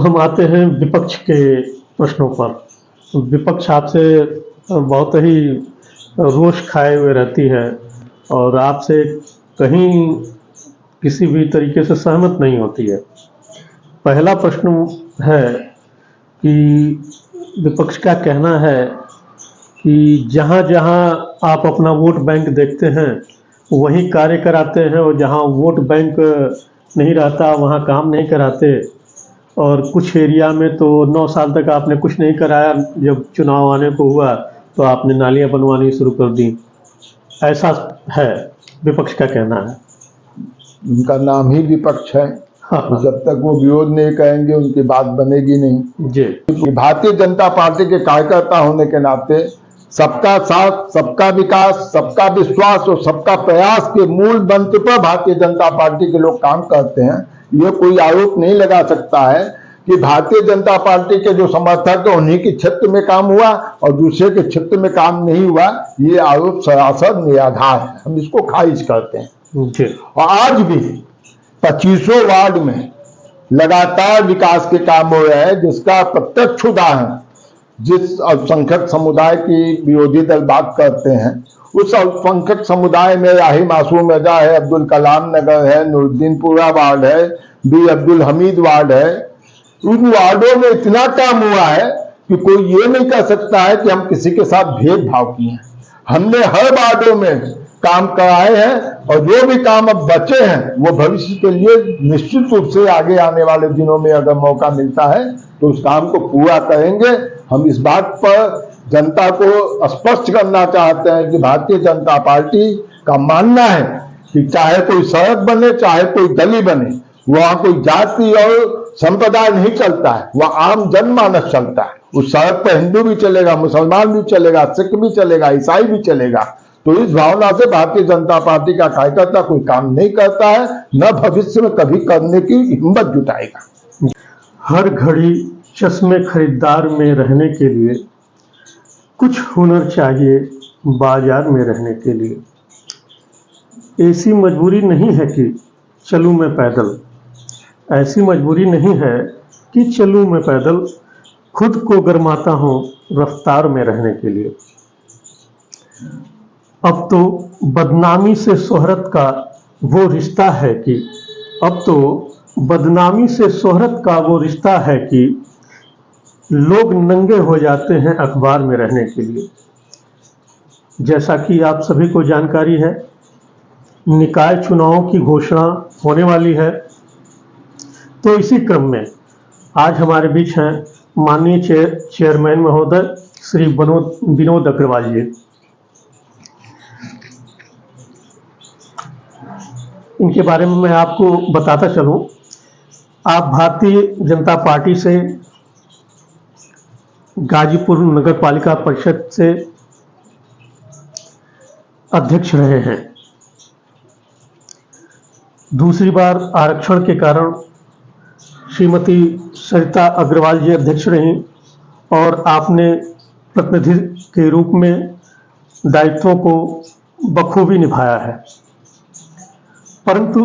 हम आते हैं विपक्ष के प्रश्नों पर। विपक्ष आपसे बहुत ही रोष खाए हुए रहती है और आपसे कहीं किसी भी तरीके से सहमत नहीं होती है। पहला प्रश्न है कि विपक्ष का कहना है कि जहाँ जहाँ आप अपना वोट बैंक देखते हैं वहीं कार्य कराते हैं और जहाँ वोट बैंक नहीं रहता वहाँ काम नहीं कराते। और कुछ एरिया में तो 9 साल तक आपने कुछ नहीं कराया, जब चुनाव आने को हुआ तो आपने नालियां बनवानी शुरू कर दी। ऐसा है, विपक्ष का कहना है। उनका नाम ही विपक्ष है। हाँ, तो जब तक वो विरोध नहीं करेंगे उनकी बात बनेगी नहीं जी। भारतीय जनता पार्टी के कार्यकर्ता होने के नाते सबका साथ, सबका विकास, सबका विश्वास और सबका प्रयास के मूल मंत्र पर भारतीय जनता पार्टी के लोग काम करते हैं। ये कोई आरोप नहीं लगा सकता है कि भारतीय जनता पार्टी के जो समर्थक है उन्हीं के क्षेत्र में काम हुआ और दूसरे के क्षेत्र में काम नहीं हुआ। ये आरोप सरासर निराधार है, हम इसको खारिज करते हैं। और आज भी 25 वार्ड में लगातार विकास के काम हो रहे हैं, जिसका प्रत्यक्ष उदाहरण जिस अल्पसंख्यक समुदाय की विरोधी दल बात करते हैं उस अल्पसंख्यक समुदाय में राही मासूम रजा है, अब्दुल कलाम नगर है, नूरुद्दीनपुरा वार्ड है, बी अब्दुल हमीद वार्ड है। उन वार्डों में इतना काम हुआ है कि कोई ये नहीं कह सकता है कि हम किसी के साथ भेदभाव किए हैं। हमने हर वार्डों में काम कराए हैं और जो भी काम अब बचे हैं वो भविष्य के लिए निश्चित रूप से आगे आने वाले दिनों में अगर मौका मिलता है तो उस काम को पूरा करेंगे। हम इस बात पर जनता को स्पष्ट करना चाहते हैं कि भारतीय जनता पार्टी का मानना है कि चाहे कोई सड़क बने, चाहे कोई गली बने, वहां कोई जाति और संप्रदाय नहीं चलता है, वह आम जनमानस चलता है। उस सड़क पर हिंदू भी चलेगा, मुसलमान भी चलेगा, सिख भी चलेगा, ईसाई भी चलेगा। तो इस भावना से भारतीय जनता पार्टी का कार्यकर्ता कोई काम नहीं करता है, न भविष्य में कभी करने की हिम्मत जुटाएगा। हर घड़ी चश्मे खरीदार में रहने के लिए कुछ हुनर चाहिए बाजार में रहने के लिए। ऐसी मजबूरी नहीं है कि चलूं मैं पैदल, ऐसी मजबूरी नहीं है कि चलूं मैं पैदल, खुद को गरमाता हूं रफ्तार में रहने के लिए। अब तो बदनामी से शोहरत का वो रिश्ता है कि अब तो बदनामी से शोहरत का वो रिश्ता है कि लोग नंगे हो जाते हैं अखबार में रहने के लिए। जैसा कि आप सभी को जानकारी है, निकाय चुनावों की घोषणा होने वाली है। तो इसी क्रम में आज हमारे बीच हैं माननीय चेयरमैन महोदय श्री विनोद अग्रवाल जी। इनके बारे में मैं आपको बताता चलूं, आप भारतीय जनता पार्टी से गाजीपुर नगर पालिका परिषद से अध्यक्ष रहे हैं। दूसरी बार आरक्षण के कारण श्रीमती सरिता अग्रवाल जी अध्यक्ष रहीं और आपने प्रतिनिधि के रूप में दायित्वों को बखूबी निभाया है। परंतु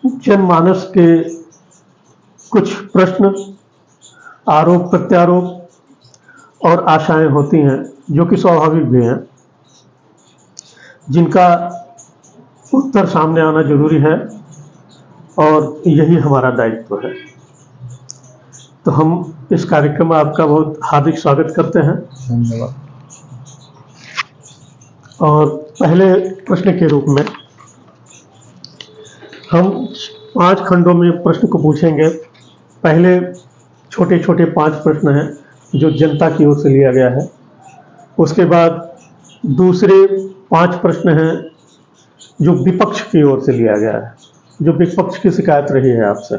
जनमानस के कुछ प्रश्न, आरोप प्रत्यारोप और आशाएं होती हैं जो कि स्वाभाविक भी हैं, जिनका उत्तर सामने आना जरूरी है और यही हमारा दायित्व है। तो हम इस कार्यक्रम में आपका बहुत हार्दिक स्वागत करते हैं। धन्यवाद। और पहले प्रश्न के रूप में हम 5 खंडों में प्रश्न को पूछेंगे। पहले छोटे छोटे 5 प्रश्न हैं जो जनता की ओर से लिया गया है। उसके बाद दूसरे 5 प्रश्न हैं जो विपक्ष की ओर से लिया गया है, जो विपक्ष की शिकायत रही है आपसे।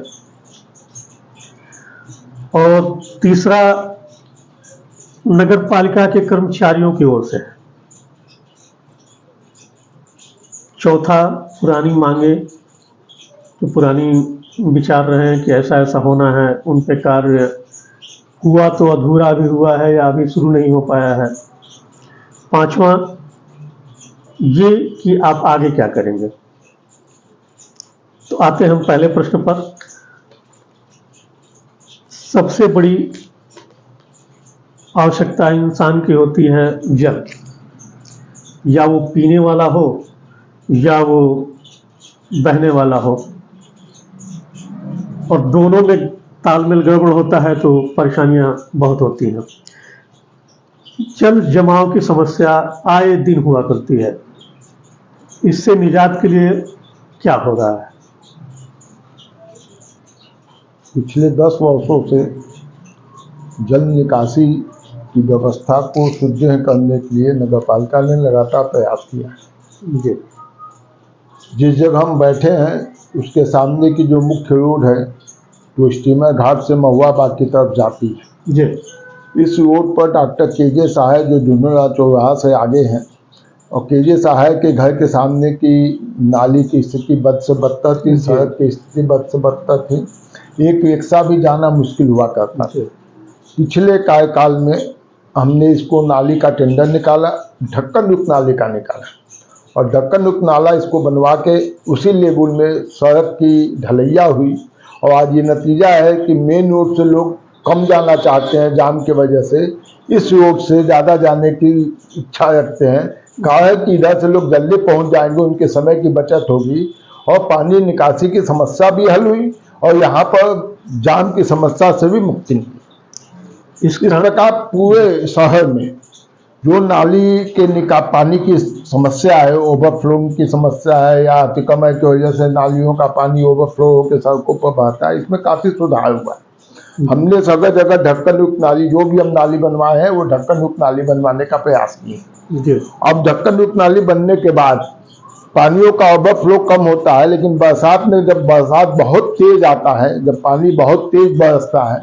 और तीसरा नगर पालिका के कर्मचारियों की ओर से है। चौथा पुरानी मांगे, जो पुरानी विचार रहे हैं कि ऐसा ऐसा होना है, उन पे कार्य हुआ तो अधूरा भी हुआ है या अभी शुरू नहीं हो पाया है। 5वां ये कि आप आगे क्या करेंगे। तो आते हम पहले प्रश्न पर। सबसे बड़ी आवश्यकता इंसान की होती है जल, या वो पीने वाला हो या वो बहने वाला हो, और दोनों में तालमेल गड़बड़ होता है तो परेशानियां बहुत होती हैं। जल जमाव की समस्या आए दिन हुआ करती है, इससे निजात के लिए क्या हो रहा है? पिछले 10 वर्षों से जल निकासी की व्यवस्था को सुदृढ़ करने के लिए नगर पालिका ने लगातार प्रयास किया है। जी जिस जगह हम बैठे हैं उसके सामने की जो मुख्य रोड है जो स्टीमर घाट से महुआ बाग की तरफ जाती है, जी इस रोड पर डॉक्टर केजे सहाय जो जुन्नरा चौराहा से आगे हैं, और केजे सहाय के घर के सामने की नाली की स्थिति बद से बदतर थी, सड़क की स्थिति बद से बदतर थी, एक रिक्शा भी जाना मुश्किल हुआ करता था। पिछले कार्यकाल में हमने इसको नाली का टेंडर निकाला, ढक्कन युक्त नाली का निकाला, और ढक्कन युक्त नाला इसको बनवा के उसी लेवल में सड़क की ढलैया हुई, और आज ये नतीजा है कि मेन रोड से लोग कम जाना चाहते हैं जाम की वजह से, इस रोड से ज़्यादा जाने की इच्छा रखते हैं। कहा है कि इधर से लोग जल्दी पहुंच जाएंगे, उनके समय की बचत होगी, और पानी निकासी की समस्या भी हल हुई, और यहाँ पर जाम की समस्या से भी मुक्ति मिली। इस प्रकार पूरे शहर में जो नाली के पानी की समस्या है, ओवरफ्लो की समस्या है, या अतिक्रमण की वजह से नालियों का पानी ओवरफ्लो होकर सड़कों पर बहता है, इसमें काफ़ी सुधार हुआ है। हमने जगह जगह ढक्कन युक्त नाली, जो भी हम नाली बनवाए हैं वो ढक्कन युक्त नाली बनवाने का प्रयास किए। अब ढक्कन युक्त नाली बनने के बाद पानियों का ओवरफ्लो कम होता है, लेकिन बरसात में जब बरसात बहुत तेज आता है, जब पानी बहुत तेज बरसता है,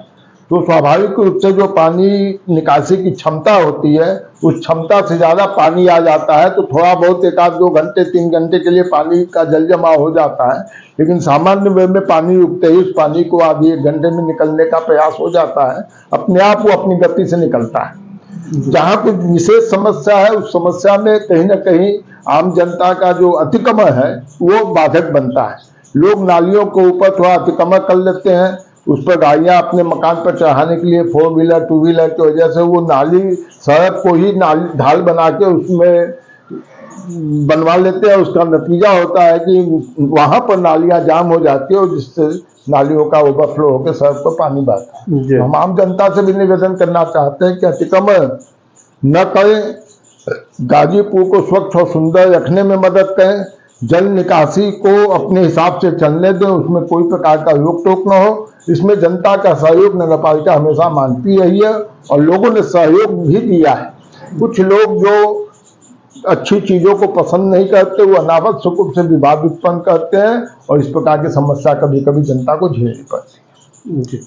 तो स्वाभाविक रूप से जो पानी निकासी की क्षमता होती है उस क्षमता से ज़्यादा पानी आ जाता है, तो थोड़ा बहुत 1-2 घंटे 3 घंटे के लिए पानी का जल जमा हो जाता है, लेकिन सामान्य वे में पानी रुकते ही उस पानी को आधे 1 घंटे में निकलने का प्रयास हो जाता है, अपने आप वो अपनी गति से निकलता है। जहाँ कुछ विशेष समस्या है उस समस्या में कहीं ना कहीं आम जनता का जो अतिक्रमण है वो बाधक बनता है। लोग नालियों के ऊपर थोड़ा अतिक्रमण कर लेते हैं, उस पर गाड़ियाँ अपने मकान पर चढ़ाने के लिए 4 व्हीलर 2 व्हीलर की वजह से वो नाली सड़क को ही नाली ढाल बना के उसमें बनवा लेते हैं। उसका नतीजा होता है कि वहाँ पर नालियाँ जाम हो जाती है, और जिससे नालियों का ओवरफ्लो होकर सड़क पर पानी बहता है। हम आम जनता से भी निवेदन करना चाहते हैं कि अतिक्रमण न करें, गाजीपुर को स्वच्छ और सुंदर रखने में मदद करें, जल निकासी को अपने हिसाब से चलने दें, उसमें कोई प्रकार का रोक टोक न हो। इसमें जनता का सहयोग नगर पालिका हमेशा मांगती रही है और लोगों ने सहयोग भी दिया है। कुछ लोग जो अच्छी चीज़ों को पसंद नहीं करते वो अनावश्यक रूप से विवाद उत्पन्न करते हैं, और इस प्रकार की समस्या कभी कभी जनता को झेलनी पड़ती है।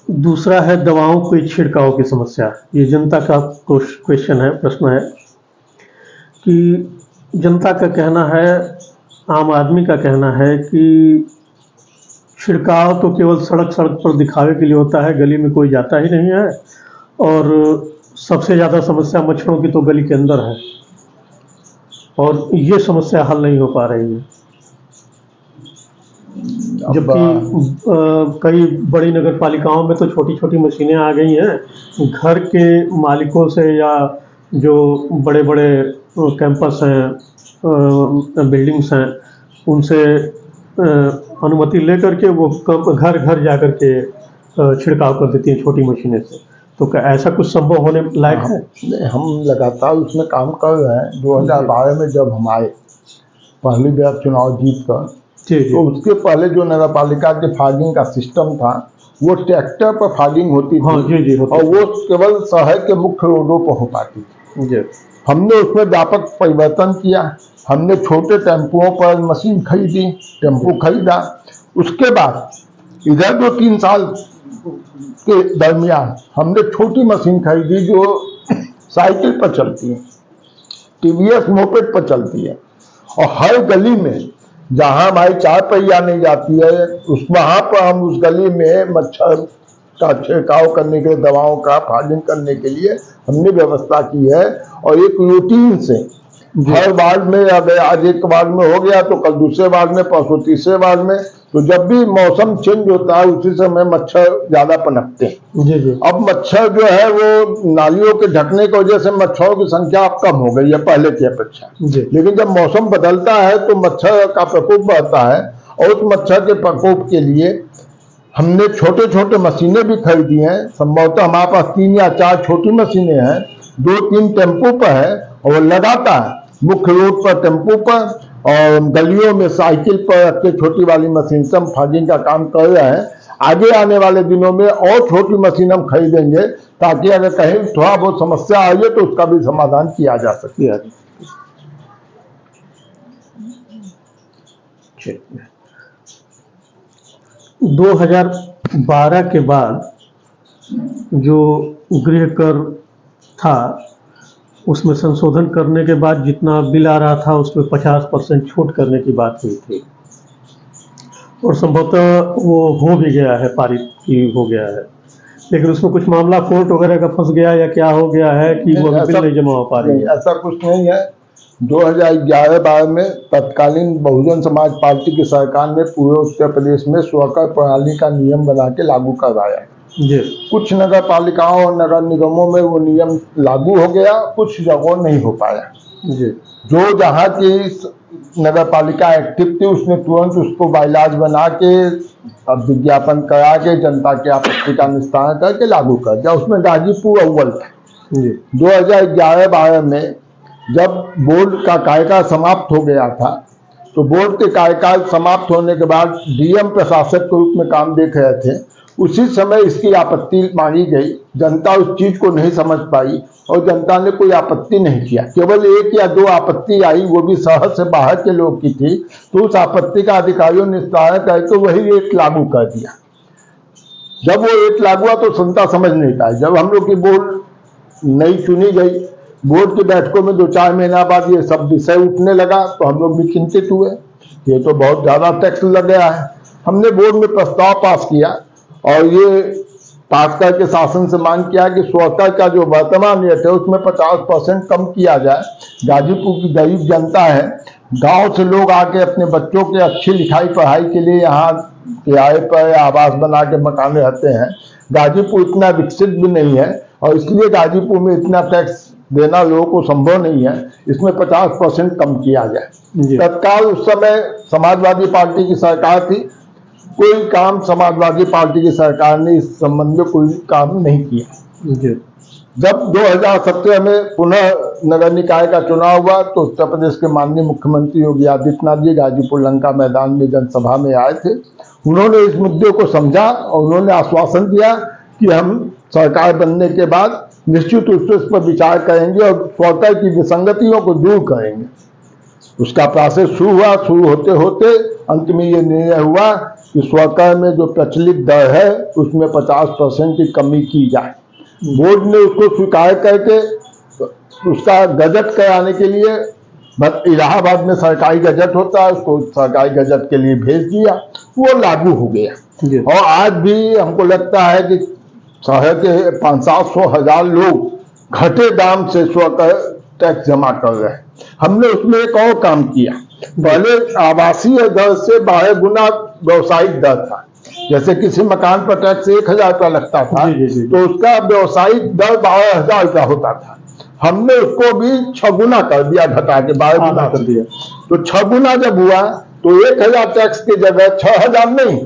दूसरा है दवाओं के छिड़काव की समस्या। ये जनता का क्वेश्चन है, प्रश्न है कि जनता का कहना है, आम आदमी का कहना है कि छिड़काव तो केवल सड़क पर दिखावे के लिए होता है, गली में कोई जाता ही नहीं है, और सबसे ज़्यादा समस्या मच्छरों की तो गली के अंदर है, और ये समस्या हल नहीं हो पा रही है। जबकि कई बड़ी नगर पालिकाओं में तो छोटी छोटी मशीनें आ गई हैं, घर के मालिकों से या जो बड़े बड़े कैंपस हैं, बिल्डिंग्स हैं, उनसे अनुमति लेकर के वो घर घर जा कर के छिड़काव कर देती हैं छोटी मशीनें से। तो क्या ऐसा कुछ संभव होने लायक है? हम लगातार उसमें काम कर रहे हैं। 2012 में जब हम आए पहली बार चुनाव जीत कर, तो उसके पहले जो नगर पालिका के फॉगिंग का सिस्टम था वो ट्रैक्टर पर फॉगिंग होती थी। हाँ, जी, और वो केवल शहर के मुख्य रोडों पर हो पाती थी। हमने उसमें व्यापक परिवर्तन किया। हमने छोटे टेम्पुओं पर मशीन खरीदी, टेम्पू खरीदा। उसके बाद इधर 2-3 साल के दरमियान हमने छोटी मशीन खरीदी जो साइकिल पर चलती है, टीवीएस मोपेड पर चलती है, और हर गली में जहाँ हमारी 4 पहिया नहीं जाती है उस वहाँ पर हम उस गली में मच्छर का छिड़काव करने के लिए, दवाओं का फॉगिंग करने के लिए हमने व्यवस्था की है। और एक रूटीन से हर वार्ड में, अगर आज एक वार्ड में हो गया तो कल दूसरे वार्ड में, परसों तीसरे वार्ड में। तो जब भी मौसम चेंज होता है उसी समय मच्छर ज्यादा पनपते हैं। जी जी। अब मच्छर जो है वो नालियों के ढकने की वजह से मच्छरों की संख्या अब कम हो गई है पहले की अपेक्षा। लेकिन जब मौसम बदलता है तो मच्छर का प्रकोप बढ़ता है, और उस मच्छर के प्रकोप के लिए हमने छोटे छोटे मशीनें भी खरीदी हैं। संभवतः हमारे पास 3 या 4 छोटी मशीनें हैं, 2-3 टेम्पो पर है, और वो लगाता है मुख्य रोड पर टेम्पो पर, और गलियों में साइकिल पर रख के छोटी वाली मशीन से हम फॉगिंग का काम कर रहे हैं। आगे आने वाले दिनों में और छोटी मशीन हम खरीदेंगे, ताकि अगर कहीं थोड़ा बहुत समस्या आई है तो उसका भी समाधान किया जा सके। 2012 के बाद जो गृह कर था उसमें संशोधन करने के बाद जितना बिल आ रहा था उसमें 50% छूट करने की बात हुई थी, और संभवतः वो हो भी गया है, पारित की हो गया है। लेकिन उसमें कुछ मामला कोर्ट वगैरह का फंस गया या क्या हो गया है कि वो बिल नहीं जमा हो पा रही है? ऐसा कुछ नहीं है। 2011-12 में तत्कालीन बहुजन समाज पार्टी की सरकार ने पूरे उत्तर प्रदेश में स्वकर प्रणाली का नियम बना के लागू करवाया। कुछ नगर पालिकाओं और नगर निगमों में वो नियम लागू हो गया, कुछ जगहों नहीं हो पाया। जो जहाँ की नगर पालिका एक्टिव थी उसने तुरंत उसको बाइलाज बना के, अब विज्ञापन करा के, जनता की आपत्ति का निस्तारण करके लागू कर दिया। उसमें गाजीपुर अव्वल था। 2011-12 में जब बोर्ड का कार्यकाल समाप्त हो गया था, तो बोर्ड के कार्यकाल समाप्त होने के बाद डीएम प्रशासक के रूप में काम देख रहे थे। उसी समय इसकी आपत्ति मांगी गई, जनता उस चीज को नहीं समझ पाई और जनता ने कोई आपत्ति नहीं किया। केवल 1 या 2 आपत्ति आई, वो भी शहर से बाहर के लोग की थी, तो उस आपत्ति का अधिकारियों ने निस्तारण करके वही रेट लागू कर दिया। जब वो रेट लागू हुआ तो जनता समझ नहीं पाई। जब हम लोग की बोर्ड नई चुनी गई, बोर्ड की बैठकों में 2-4 महीना बाद ये सब विषय उठने लगा, तो हम लोग भी चिंतित हुए, ये तो बहुत ज्यादा टैक्स लग गया है। हमने बोर्ड में प्रस्ताव पास किया और ये पास करके शासन से मांग किया कि स्वकर का जो वर्तमान रेट है उसमें 50% कम किया जाए। गाजीपुर की गरीब जनता है, गांव से लोग आके अपने बच्चों के अच्छी लिखाई पढ़ाई के लिए यहाँ किराए पर आवास बना के मकान रहते हैं। गाजीपुर इतना विकसित भी नहीं है और इसलिए गाजीपुर में इतना टैक्स देना लोगों को संभव नहीं है। इसमें 50% कम किया जाए। तत्काल उस समय समाजवादी पार्टी की सरकार थी, कोई काम समाजवादी पार्टी की सरकार ने इस संबंध में कोई काम नहीं किया। जब 2017 में पुनः नगर निकाय का चुनाव हुआ तो उत्तर प्रदेश के माननीय मुख्यमंत्री योगी आदित्यनाथ जी गाजीपुर लंका मैदान में जनसभा में आए थे। उन्होंने इस मुद्दे को समझा और उन्होंने आश्वासन दिया कि हम सरकार बनने के बाद निश्चित रूप से इस पर विचार करेंगे और स्वकर की विसंगतियों को दूर करेंगे। उसका प्रोसेस शुरू हुआ। शुरू होते होते अंत में ये निर्णय हुआ कि स्वकर में जो प्रचलित दर है उसमें 50% की कमी की जाए। बोर्ड ने उसको स्वीकार करके उसका गजट कराने के लिए इलाहाबाद में सरकारी गजट होता है, उसको सरकारी गजट के लिए भेज दिया, वो लागू हो गया। और आज भी हमको लगता है कि शहर के 500-700 हजार लोग घटे दाम से स्वकर टैक्स जमा कर रहे हैं। हमने उसमें एक और काम किया। पहले आवासीय दर से 12 गुना व्यवसायिक दर था। जैसे किसी मकान पर टैक्स 1000 रुपया लगता था, तो उसका व्यवसायिक दर 12,000 रुपया होता था। हमने उसको भी 6 गुना कर दिया, घटा के 12 गुना कर दिया। तो 6 गुना जब हुआ तो 1000 टैक्स की जगह 6000 नहीं,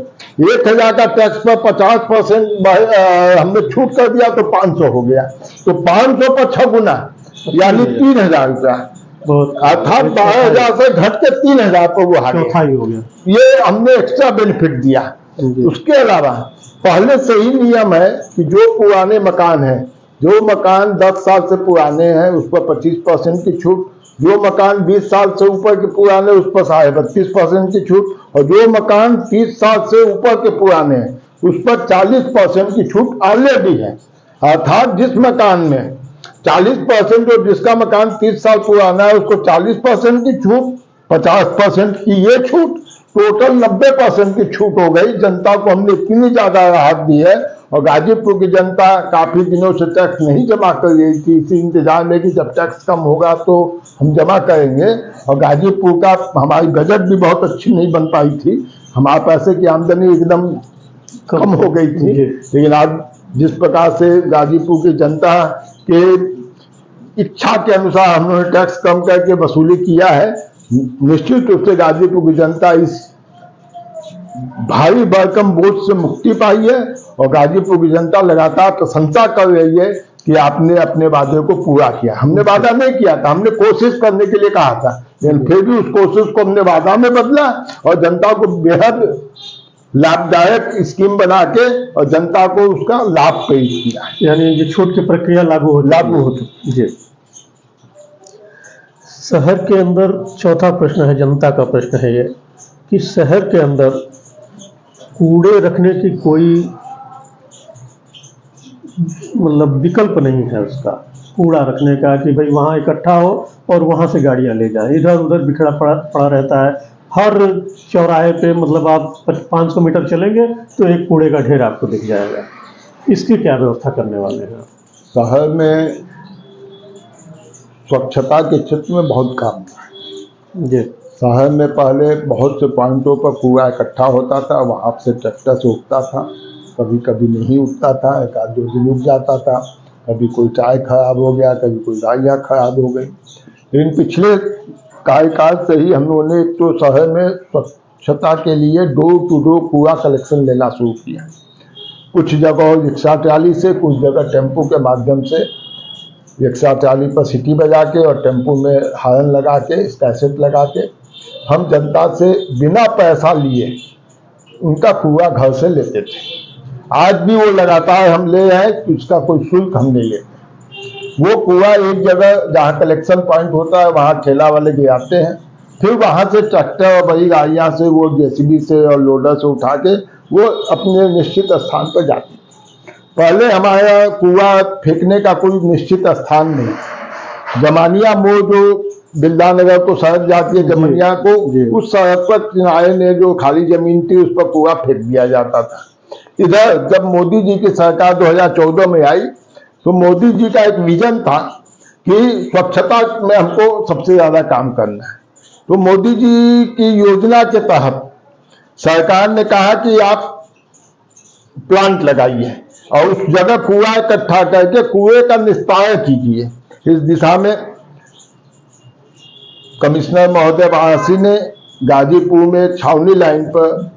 1000 का टैक्स पर 50% हमने छूट कर दिया तो 500 हो गया। तो 500 पर 6 गुना यानी 3000 रुपया, अर्थात 12,000 से घट के 3000 पर वो हावी हो गया। ये हमने एक्स्ट्रा बेनिफिट दिया। उसके अलावा पहले से ही नियम है कि जो पुराने मकान है, जो मकान 10 साल से पुराने हैं उस पर 25% की छूट, जो मकान 20 साल से ऊपर के पुराने उस पर 32.5% की छूट, और जो मकान 30 साल से ऊपर के पुराने हैं उस पर 40% की छूट ऑलरेडी है। अर्थात जिस मकान में 40% जो जिसका मकान 30 साल पुराना है उसको 40% की छूट, 50% की ये छूट, टोटल 90% की छूट हो गई। जनता को हमने इतनी ज्यादा राहत दी है और गाजीपुर की जनता काफी दिनों से टैक्स नहीं जमा कर रही थी, इसी इंतजार में कि जब टैक्स कम होगा तो हम जमा करेंगे। और गाजीपुर का हमारी बजट भी बहुत अच्छी नहीं बन पाई थी, हमारे पैसे की आमदनी एकदम कम हो गई थी। लेकिन आज जिस प्रकार से गाजीपुर की जनता के इच्छा के अनुसार हम लोगों ने टैक्स कम करके वसूली किया है, निश्चित रूप से गाजीपुर की जनता इस भारी भरकम बोझ से मुक्ति पाई है। और गाजीपुर की जनता लगातार प्रशंसा कर रही है कि आपने अपने वादे को पूरा किया। हमने वादा नहीं किया था, हमने कोशिश करने के लिए कहा था, लेकिन फिर भी उस कोशिश को हमने वादा में बदला और जनता को बेहद लाभदायक स्कीम बना के और जनता को उसका लाभ पेश किया। यानी ये छूट की प्रक्रिया लागू हो चुकी जी। शहर के अंदर चौथा प्रश्न है, जनता का प्रश्न है ये कि शहर के अंदर कूड़े रखने की कोई मतलब विकल्प नहीं है उसका, कूड़ा रखने का कि भाई वहाँ इकट्ठा हो और वहाँ से गाड़ियाँ ले जाए, इधर उधर बिखरा पड़ा रहता है। हर चौराहे पे मतलब आप 500 मीटर चलेंगे तो एक कूड़े का ढेर आपको दिख जाएगा। इसकी क्या व्यवस्था करने वाले हैं? शहर में स्वच्छता के क्षेत्र में बहुत काम है जी। शहर में पहले बहुत से पॉइंटों पर कूड़ा इकट्ठा होता था, वहाँ से ट्रैक्टर से उठता था, कभी कभी नहीं उठता था, एक आध 2 दिन उठ जाता था, कभी कोई टायर खराब हो गया, कभी कोई गाड़ियाँ खराब हो गई। लेकिन पिछले कार्यकाल से ही हम लोगों ने एक तो शहर में स्वच्छता के लिए डोर टू डोर कूड़ा कलेक्शन लेना शुरू किया। कुछ जगह रिक्शा ट्राली से, कुछ जगह टेम्पो के माध्यम से, रिक्शा ट्राली पर सीटी बजा के और टेम्पो में हॉर्न लगा के, कैसेट लगा के हम जनता से बिना पैसा लिए उनका कूड़ा घर से लेते थे। आज भी वो लगातार हम ले आए, उसका कोई शुल्क हम नहीं लेते। वो कूड़ा एक जगह जहाँ कलेक्शन पॉइंट होता है वहाँ ठेला वाले गिराते हैं, फिर वहाँ से ट्रैक्टर और बड़ी गाड़ियाँ से वो जेसीबी से और लोडर से उठा के वो अपने निश्चित स्थान पर जाती। पहले हमारा कूड़ा फेंकने का कोई निश्चित स्थान नहीं। जमानिया मोड़ जो बिल्लानगर को सड़क जाती है जमानिया को, उस सड़क पर किनारे में जो खाली जमीन थी उस पर कूड़ा फेंक दिया जाता था। इधर जब मोदी जी की सरकार 2014 में आई तो मोदी जी का एक विजन था कि स्वच्छता में हमको सबसे ज्यादा काम करना है। तो मोदी जी की योजना के तहत सरकार ने कहा कि आप प्लांट लगाइए और उस जगह कूड़ा इकट्ठा करके कुएं का निस्तारण कीजिए। इस दिशा में कमिश्नर महोदय वाराणसी ने गाजीपुर में छावनी लाइन पर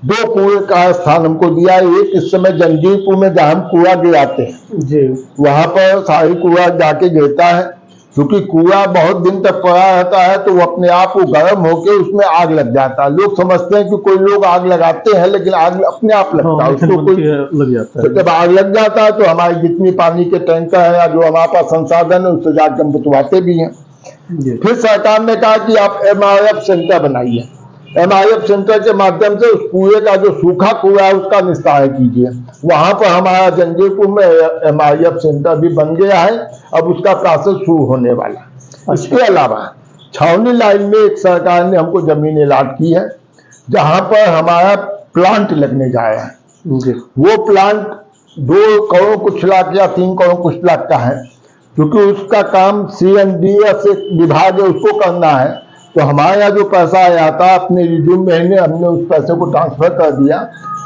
2 कुएं का स्थान हमको दिया। एक इस समय जंजीरपुर में जहां हम कूड़ा गिराते हैं जी, वहां पर सारी कूड़ा जाके गिरता है। क्योंकि कूड़ा बहुत दिन तक पड़ा रहता है तो वो अपने आप वो गर्म होकर उसमें आग लग जाता है। लोग समझते हैं कि कोई लोग आग लगाते हैं, लेकिन आग अपने आप लगता है, उसको कोई लग जाता है। जब आग लग जाता है तो हमारी जितनी पानी के टैंकर है या जो हमारे पास संसाधन है उससे जाकर हम बुतवाते भी हैं। फिर सरकार ने कहा कि आप MRF सेंटर बनाइए। MRF सेंटर के माध्यम से उस कूड़े का जो सूखा कूड़ा है उसका निस्तारण कीजिए। वहां पर हमारा जंजीरपुर में MRF सेंटर भी बन गया है, अब उसका प्रोसेस शुरू होने वाला। इसके अलावा छावनी लाइन में एक सरकार ने हमको जमीन अलॉट की है जहां पर हमारा प्लांट लगने जा रहा है। वो प्लांट 2 करोड़ कुछ लाख या 3 करोड़ कुछ लाख का है। क्योंकि उसका काम CNDS विभाग है, उसको करना है। तो हमारे यहाँ जो पैसा आया था अपने रिज्यूम में हमने उस पैसे को ट्रांसफर कर दिया।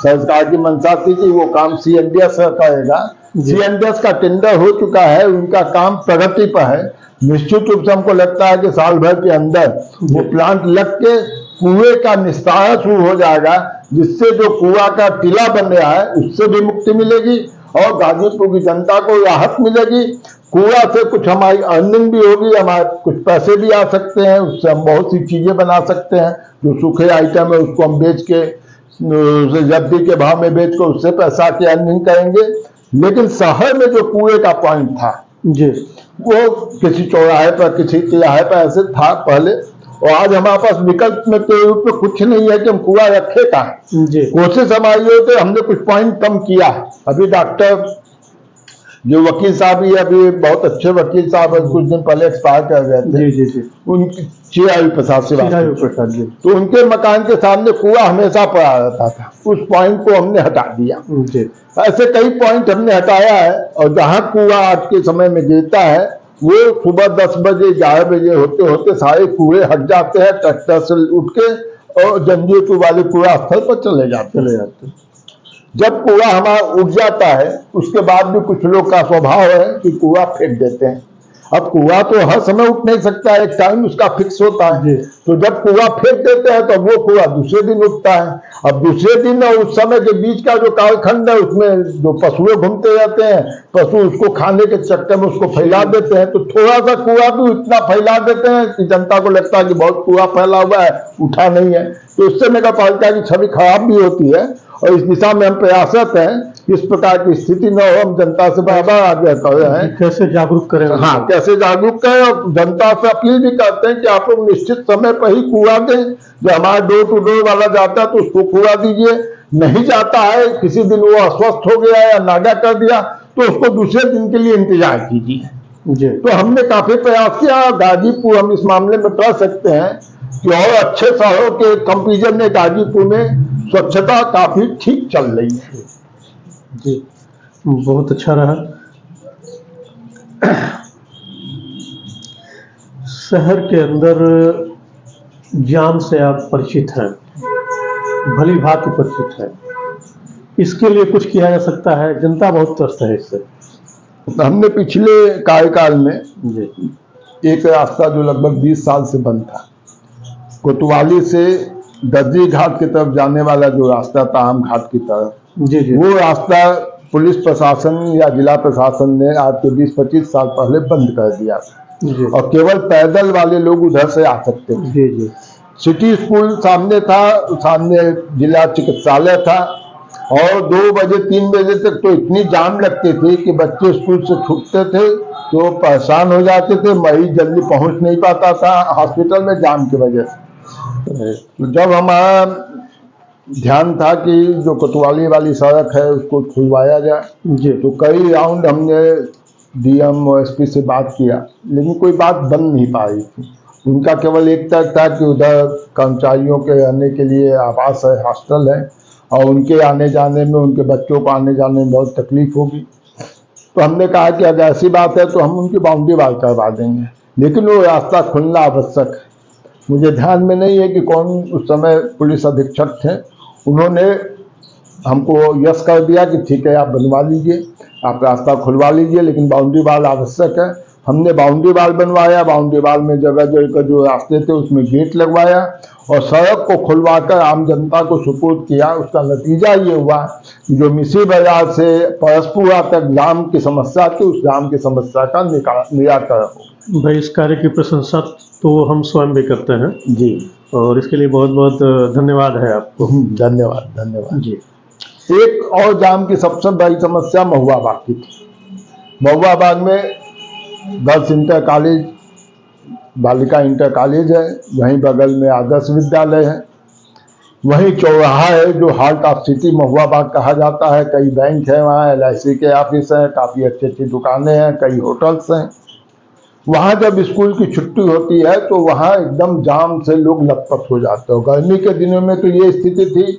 सरकार की मंशा थी कि वो काम CNDS करेगा। CNDS का टेंडर हो चुका है, उनका काम प्रगति पर है। निश्चित रूप से हमको लगता है कि साल भर के अंदर वो प्लांट लग के कुएं का निस्तारण शुरू हो जाएगा, जिससे जो कुआं का टीला बन रहा है उससे भी मुक्ति मिलेगी और गाजीपुर की जनता को राहत मिलेगी। कूड़ा से कुछ हमारी अर्निंग भी होगी, हमारे कुछ पैसे भी आ सकते हैं, उससे हम बहुत सी चीजें बना सकते हैं। जो सूखे आइटम है उसको हम बेच के जब्दी के भाव में बेच के उससे पैसा की अर्निंग करेंगे। लेकिन शहर में जो कूड़े का पॉइंट था जी, वो किसी चौराहे पर किसी तिराहे पर ऐसे था पहले, और आज हमारे पास विकल्प में के रूप में कुछ नहीं है कि हम कूड़ा रखे का। कोशिश हमारी हो तो हमने कुछ पॉइंट कम किया। अभी डॉक्टर जो वकील साहब ही अभी बहुत अच्छे वकील साहब कुछ दिन पहले एक्सपायर कर गए थे, जी जी जी, उनकी चिरायु प्रसाद चिरायु श्रीवास्तव, प्रसाद जी। तो उनके मकान के सामने कुआं हमेशा पड़ा रहता था, उस पॉइंट को हमने हटा दिया। जी ऐसे कई पॉइंट हमने हटाया है, और जहां कुआं आज के समय में गिरता है वो सुबह 10 बजे 11 बजे होते होते सारे कूड़े हट जाते हैं, ट्रैक्टर से उठ के और जंजीरपुर वाले कूड़ा स्थल पर चले जाते हैं। जब कूड़ा हमारा उठ जाता है उसके बाद भी कुछ लोग का स्वभाव है कि कूड़ा फेंक देते हैं। अब कूड़ा तो हर समय उठ नहीं सकता है, एक टाइम उसका फिक्स होता है, तो जब कूड़ा फेंक देते हैं तो वो कूड़ा दूसरे दिन उठता है। अब दूसरे दिन और उस समय के बीच का जो कालखंड है उसमें जो पशुएं घूमते रहते हैं, पशु उसको खाने के चक्कर में उसको फैला देते हैं, तो थोड़ा सा कूड़ा भी इतना फैला देते हैं कि जनता को लगता है कि बहुत कूड़ा फैला हुआ है, उठा नहीं है। तो उससे नगर पालिका की छवि खराब भी होती है, और इस दिशा में हम प्रयासरत हैं इस प्रकार की स्थिति न हो। हम जनता से बार-बार आग्रह कर रहे हैं कैसे जागरूक करें। हाँ, कैसे जागरूक करें, और जनता से अपील भी करते हैं कि आप लोग निश्चित समय पर ही कूड़ा दें। जो हमारा डोर टू डोर वाला जाता है तो उसको कूड़ा दीजिए, नहीं जाता है किसी दिन वो अस्वस्थ हो गया या नागा कर दिया तो उसको दूसरे दिन के लिए इंतजार कीजिए। तो हमने काफी प्रयास किया। गाजीपुर हम इस मामले में कर सकते हैं कि और अच्छे शहरों के कंपेरिजन में गाजीपुर में स्वच्छता काफी ठीक चल रही है। जी, बहुत अच्छा रहा। शहर के अंदर जाम से आप परिचित हैं, भली भांति परिचित हैं, इसके लिए कुछ किया जा सकता है? जनता बहुत त्रस्त है इससे। हमने पिछले कार्यकाल में जी एक रास्ता जो लगभग 20 साल से बंद था, कोतवाली से दर्जी घाट की तरफ जाने वाला जो रास्ता था आम घाट की तरफ, जी जी, वो रास्ता पुलिस प्रशासन या जिला प्रशासन ने आज के 20-25 साल पहले बंद कर दिया जी और केवल पैदल वाले लोग उधर से आ सकते थे। जी जी, सिटी स्कूल सामने था, सामने जिला चिकित्सालय था, और 2 बजे 3 बजे तक तो इतनी जाम लगती थी कि बच्चे स्कूल से छूटते थे तो परेशान हो जाते थे, मरीज जल्दी पहुंच नहीं पाता था हॉस्पिटल में जाम की वजह से। तो जब हमारा ध्यान था कि जो कोतवाली वाली सड़क है उसको खुलवाया जाए, जी तो कई राउंड हमने डीएम और एसपी से बात किया, लेकिन कोई बात बन नहीं पा रही थी। उनका केवल एक तर्क था कि उधर कर्मचारियों के रहने के लिए आवास है, हॉस्टल है, और उनके आने जाने में, उनके बच्चों को आने जाने में बहुत तकलीफ होगी। तो हमने कहा कि अगर ऐसी बात है तो हम उनकी बाउंड्री वाल करवा देंगे, लेकिन वो रास्ता खुलना आवश्यक है। मुझे ध्यान में नहीं है कि कौन उस समय पुलिस अधीक्षक थे, उन्होंने हमको यस कर दिया कि ठीक है आप बनवा लीजिए, आप रास्ता खुलवा लीजिए, लेकिन बाउंड्री वाल आवश्यक है। हमने बाउंड्री वाल बनवाया, बाउंड्री वाल में जगह जगह जो रास्ते थे उसमें गेट लगवाया और सड़क को खुलवाकर आम जनता को सुपुर्द किया। उसका नतीजा ये हुआ कि जो मिसी बाजार से परसपुरा तक जाम की समस्या थी, उस जाम की समस्या का निराकरण हो। भाई, इस कार्य की प्रशंसा तो हम स्वयं भी करते हैं जी, और इसके लिए बहुत बहुत धन्यवाद है आपको। धन्यवाद धन्यवाद जी। एक और जाम की सबसे बड़ी समस्या महुआ बाग की थी। महुआ बाग में गर्ल्स इंटर कॉलेज, बालिका इंटर कॉलेज है, वहीं बगल में आदर्श विद्यालय है, वहीं चौराहा है जो हार्ट ऑफ सिटी महुआ बाग कहा जाता है। कई बैंक है वहाँ, LIC के ऑफिस हैं, काफ़ी अच्छी अच्छी दुकानें हैं, कई होटल्स हैं। वहाँ जब स्कूल की छुट्टी होती है तो वहाँ एकदम जाम से लोग लथपथ हो जाते हैं। गर्मी के दिनों में तो ये स्थिति थी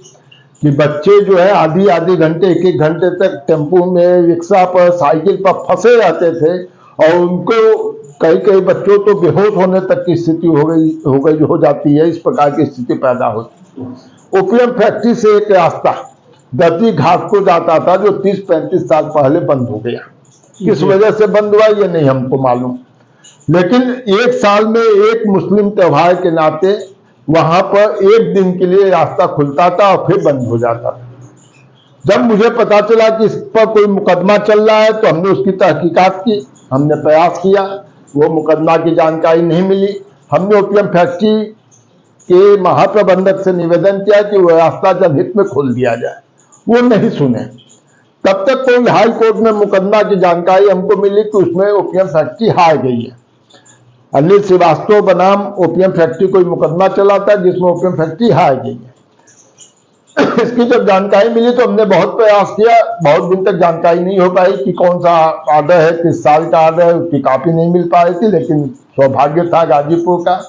कि बच्चे जो है आधी आधी घंटे, एक एक घंटे तक टेम्पो में, रिक्शा पर, साइकिल पर फंसे रहते थे, और उनको कई कई बच्चों तो बेहोश होने तक की स्थिति हो जाती है। इस प्रकार की स्थिति पैदा होती है। ओपीएम फैक्ट्री से एक रास्ता दर्जी घाट को जाता था जो 30-35 साल पहले बंद हो गया। किस वजह से बंद हुआ ये नहीं हमको मालूम, लेकिन एक साल में एक मुस्लिम त्योहार के नाते वहां पर एक दिन के लिए रास्ता खुलता था और फिर बंद हो जाता था। जब मुझे पता चला कि इस पर कोई मुकदमा चल रहा है तो हमने उसकी तहकीकात की, हमने प्रयास किया, वो मुकदमा की जानकारी नहीं मिली। हमने ओपीएम फैक्ट्री के महाप्रबंधक से निवेदन किया कि वो रास्ता जनहित में खोल दिया जाए, वो नहीं सुने। तब तक कोई हाई कोर्ट में मुकदमा की जानकारी हमको मिली कि उसमें ओपीएम फैक्ट्री हार गई है। अनिल श्रीवास्तव बनाम ओपीएम फैक्ट्री कोई मुकदमा चला था जिसमें ओपीएम फैक्ट्री हार गई है। इसकी जब जानकारी मिली तो हमने बहुत प्रयास किया, बहुत दिन तक जानकारी नहीं हो पाई कि कौन सा आर्डर है, किस साल का आर्डर है, उसकी कॉपी नहीं मिल पा रही थी। लेकिन सौभाग्य था गाजीपुर का,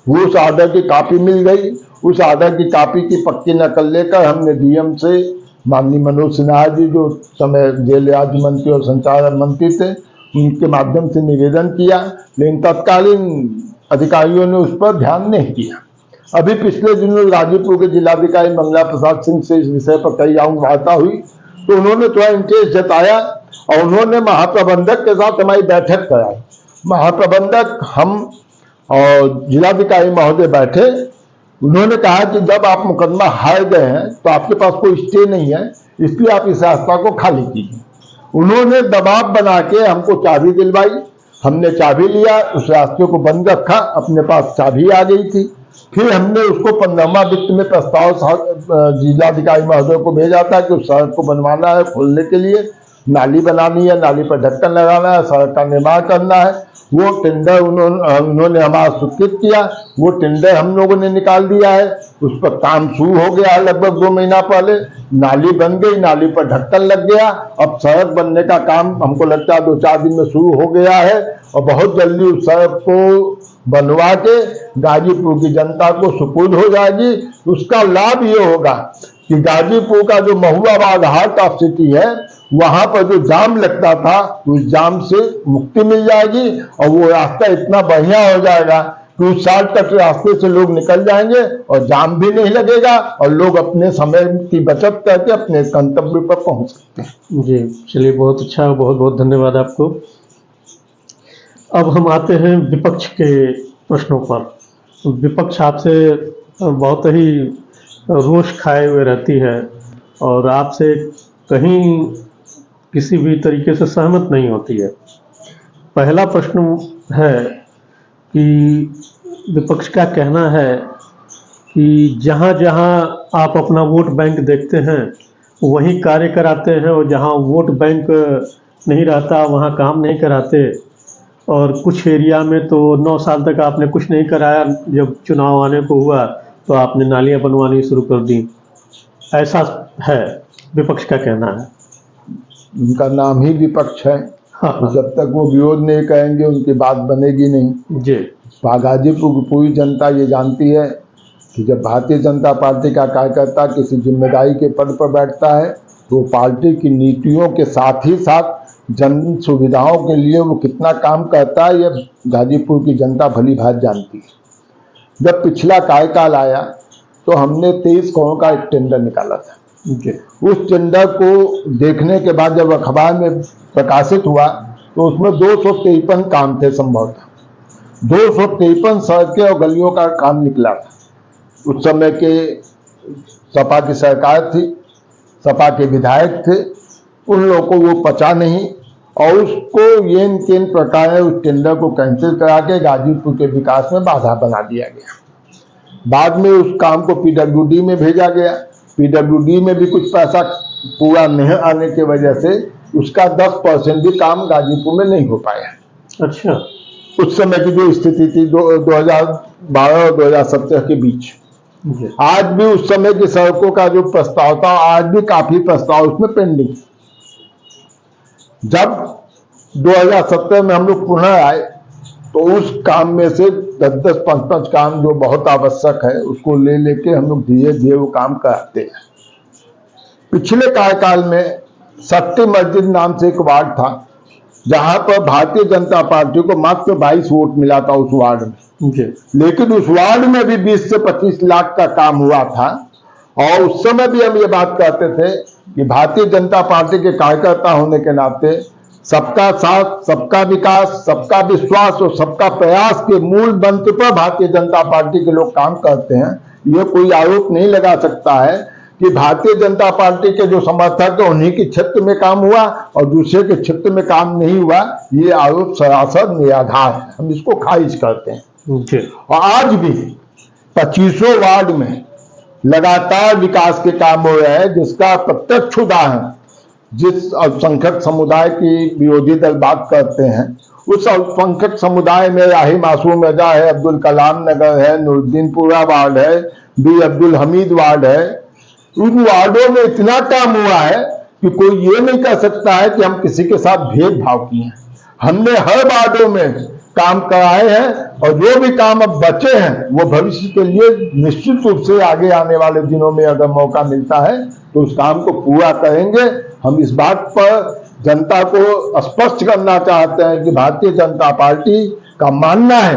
वो उस आर्डर की कॉपी मिल गई। उस आर्डर की कॉपी की पक्की नकल लेकर हमने डीएम से, माननीय मनोज सिन्हा जी जो समय जेल राज्य मंत्री और संचालन मंत्री थे, उनके माध्यम से निवेदन किया, लेकिन तत्कालीन अधिकारियों ने उस पर ध्यान नहीं दिया। अभी पिछले दिनों गाजीपुर के जिलाधिकारी मंगला प्रसाद सिंह से इस विषय पर कई राउंड वार्ता हुई, तो उन्होंने थोड़ा इंटरेस्ट जताया और उन्होंने महाप्रबंधक के साथ हमारी बैठक कराई। महाप्रबंधक, हम और जिलाधिकारी महोदय बैठे। उन्होंने कहा कि जब आप मुकदमा हार गए हैं तो आपके पास कोई स्टे नहीं है, इसलिए आप इस रास्ता को खाली कीजिए। उन्होंने दबाव बना के हमको चाबी दिलवाई, हमने चाबी लिया, उस रास्ते को बंद रखा, अपने पास चाबी आ गई थी। फिर हमने उसको 15वां वित्त में प्रस्ताव जिलाधिकारी महोदय को भेजा था कि उस सड़क को बनवाना है, खोलने के लिए नाली बनानी है, नाली पर ढक्कन लगाना है, सड़क का निर्माण करना है। वो टेंडर उन्होंने हमारा स्वीकृत किया, वो टेंडर हम लोगों ने निकाल दिया है, उस पर काम शुरू हो गया है। लगभग 2 महीना पहले नाली बन गई, नाली पर ढक्कन लग गया। अब सड़क बनने का काम हमको लगता है 2-4 दिन में शुरू हो गया है और बहुत जल्दी उस सड़क को बनवा के गाजीपुर की जनता को सुपुर्द हो जाएगी। उसका लाभ ये होगा कि गाजीपुर का जो महुआबाद हार्ट ऑफ सिटी है, वहां पर जो जाम लगता था, उस जाम से मुक्ति मिल जाएगी और वो रास्ता इतना बढ़िया हो जाएगा कि उस शॉर्टकट रास्ते से लोग निकल जाएंगे और जाम भी नहीं लगेगा और लोग अपने समय की बचत करके अपने गंतव्य पर पहुंच सकते हैं। जी चलिए, बहुत अच्छा, बहुत बहुत धन्यवाद आपको। अब हम आते हैं विपक्ष के प्रश्नों पर। विपक्ष आपसे बहुत ही रोष खाए हुए रहती है और आपसे कहीं किसी भी तरीके से सहमत नहीं होती है। पहला प्रश्न है कि विपक्ष का कहना है कि जहाँ जहाँ आप अपना वोट बैंक देखते हैं वहीं कार्य कराते हैं और जहाँ वोट बैंक नहीं रहता वहाँ काम नहीं कराते। और कुछ एरिया में तो 9 साल तक आपने कुछ नहीं कराया, जब चुनाव आने को हुआ तो आपने नालियाँ बनवानी शुरू कर दी। ऐसा है, विपक्ष का कहना है। उनका नाम ही विपक्ष है। हाँ, तो जब तक वो विरोध नहीं करेंगे उनकी बात बनेगी नहीं। जी। गाजीपुर की पूरी जनता ये जानती है कि जब भारतीय जनता पार्टी का कार्यकर्ता किसी जिम्मेदारी के पद पर बैठता है तो पार्टी की नीतियों के साथ ही साथ जन सुविधाओं के लिए वो कितना काम करता है, ये गाजीपुर की जनता भली भांति जानती है। जब पिछला कार्यकाल आया तो हमने 23 करोड़ का एक टेंडर निकाला था। उस टेंडर को देखने के बाद जब अखबार में प्रकाशित हुआ तो उसमें 253 काम थे। संभवतः 253 सड़कें और गलियों का काम निकला था। उस समय के सपा की सरकार थी, सपा के विधायक थे, उन लोगों को वो पचा नहीं और उसको येन केन प्रकार उस टेंडर को कैंसिल करा के गाजीपुर के विकास में बाधा बना दिया गया। बाद में उस काम को पीडब्ल्यूडी में भेजा गया। पीडब्ल्यूडी में भी कुछ पैसा पूरा नहीं आने की वजह से उसका 10% भी काम गाजीपुर में नहीं हो पाया। अच्छा। उस समय की जो स्थिति थी 2012 और 2017 के बीच, आज भी उस समय की सड़कों का जो प्रस्ताव था, आज भी काफी प्रस्ताव उसमें पेंडिंग। जब 2017 में हम लोग पुनः आए तो उस काम में से 10-10, 5-5 काम जो बहुत आवश्यक है उसको ले लेके हम लोग धीरे धीरे वो काम कराते हैं। पिछले कार्यकाल में सट्टी मस्जिद नाम से एक वार्ड था जहां पर भारतीय जनता पार्टी को मात्र 22 वोट मिला था उस वार्ड में। लेकिन उस वार्ड में भी 20 से 25 लाख का काम हुआ था और उस समय भी हम ये बात कहते थे कि भारतीय जनता पार्टी के कार्यकर्ता होने के नाते सबका साथ, सबका विकास, सबका विश्वास और सबका प्रयास के मूल मंत्र पर भारतीय जनता पार्टी के लोग काम करते हैं। ये कोई आरोप नहीं लगा सकता है कि भारतीय जनता पार्टी के जो समर्थक है उन्हीं के क्षेत्र में काम हुआ और दूसरे के क्षेत्र में काम नहीं हुआ। ये आरोप सरासर निराधार है, हम इसको खारिज करते हैं। और आज भी 25 वार्ड में लगातार विकास के काम हो रहे हैं, जिसका प्रत्यक्ष उदाहरण जिस अल्पसंख्यक समुदाय की विरोधी दल बात करते हैं, उस अल्पसंख्यक समुदाय में राही मासूम रजा है, अब्दुल कलाम नगर है, नूरुद्दीनपुरा वार्ड है, बी अब्दुल हमीद वार्ड है, उन वार्डों में इतना काम हुआ है कि कोई ये नहीं कह सकता है कि हम किसी के साथ भेदभाव किए हैं। हमने हर वार्डों में काम कराए हैं और जो भी काम अब बचे हैं वो भविष्य के लिए निश्चित रूप से आगे आने वाले दिनों में अगर मौका मिलता है तो उस काम को पूरा करेंगे। हम इस बात पर जनता को स्पष्ट करना चाहते हैं कि भारतीय जनता पार्टी का मानना है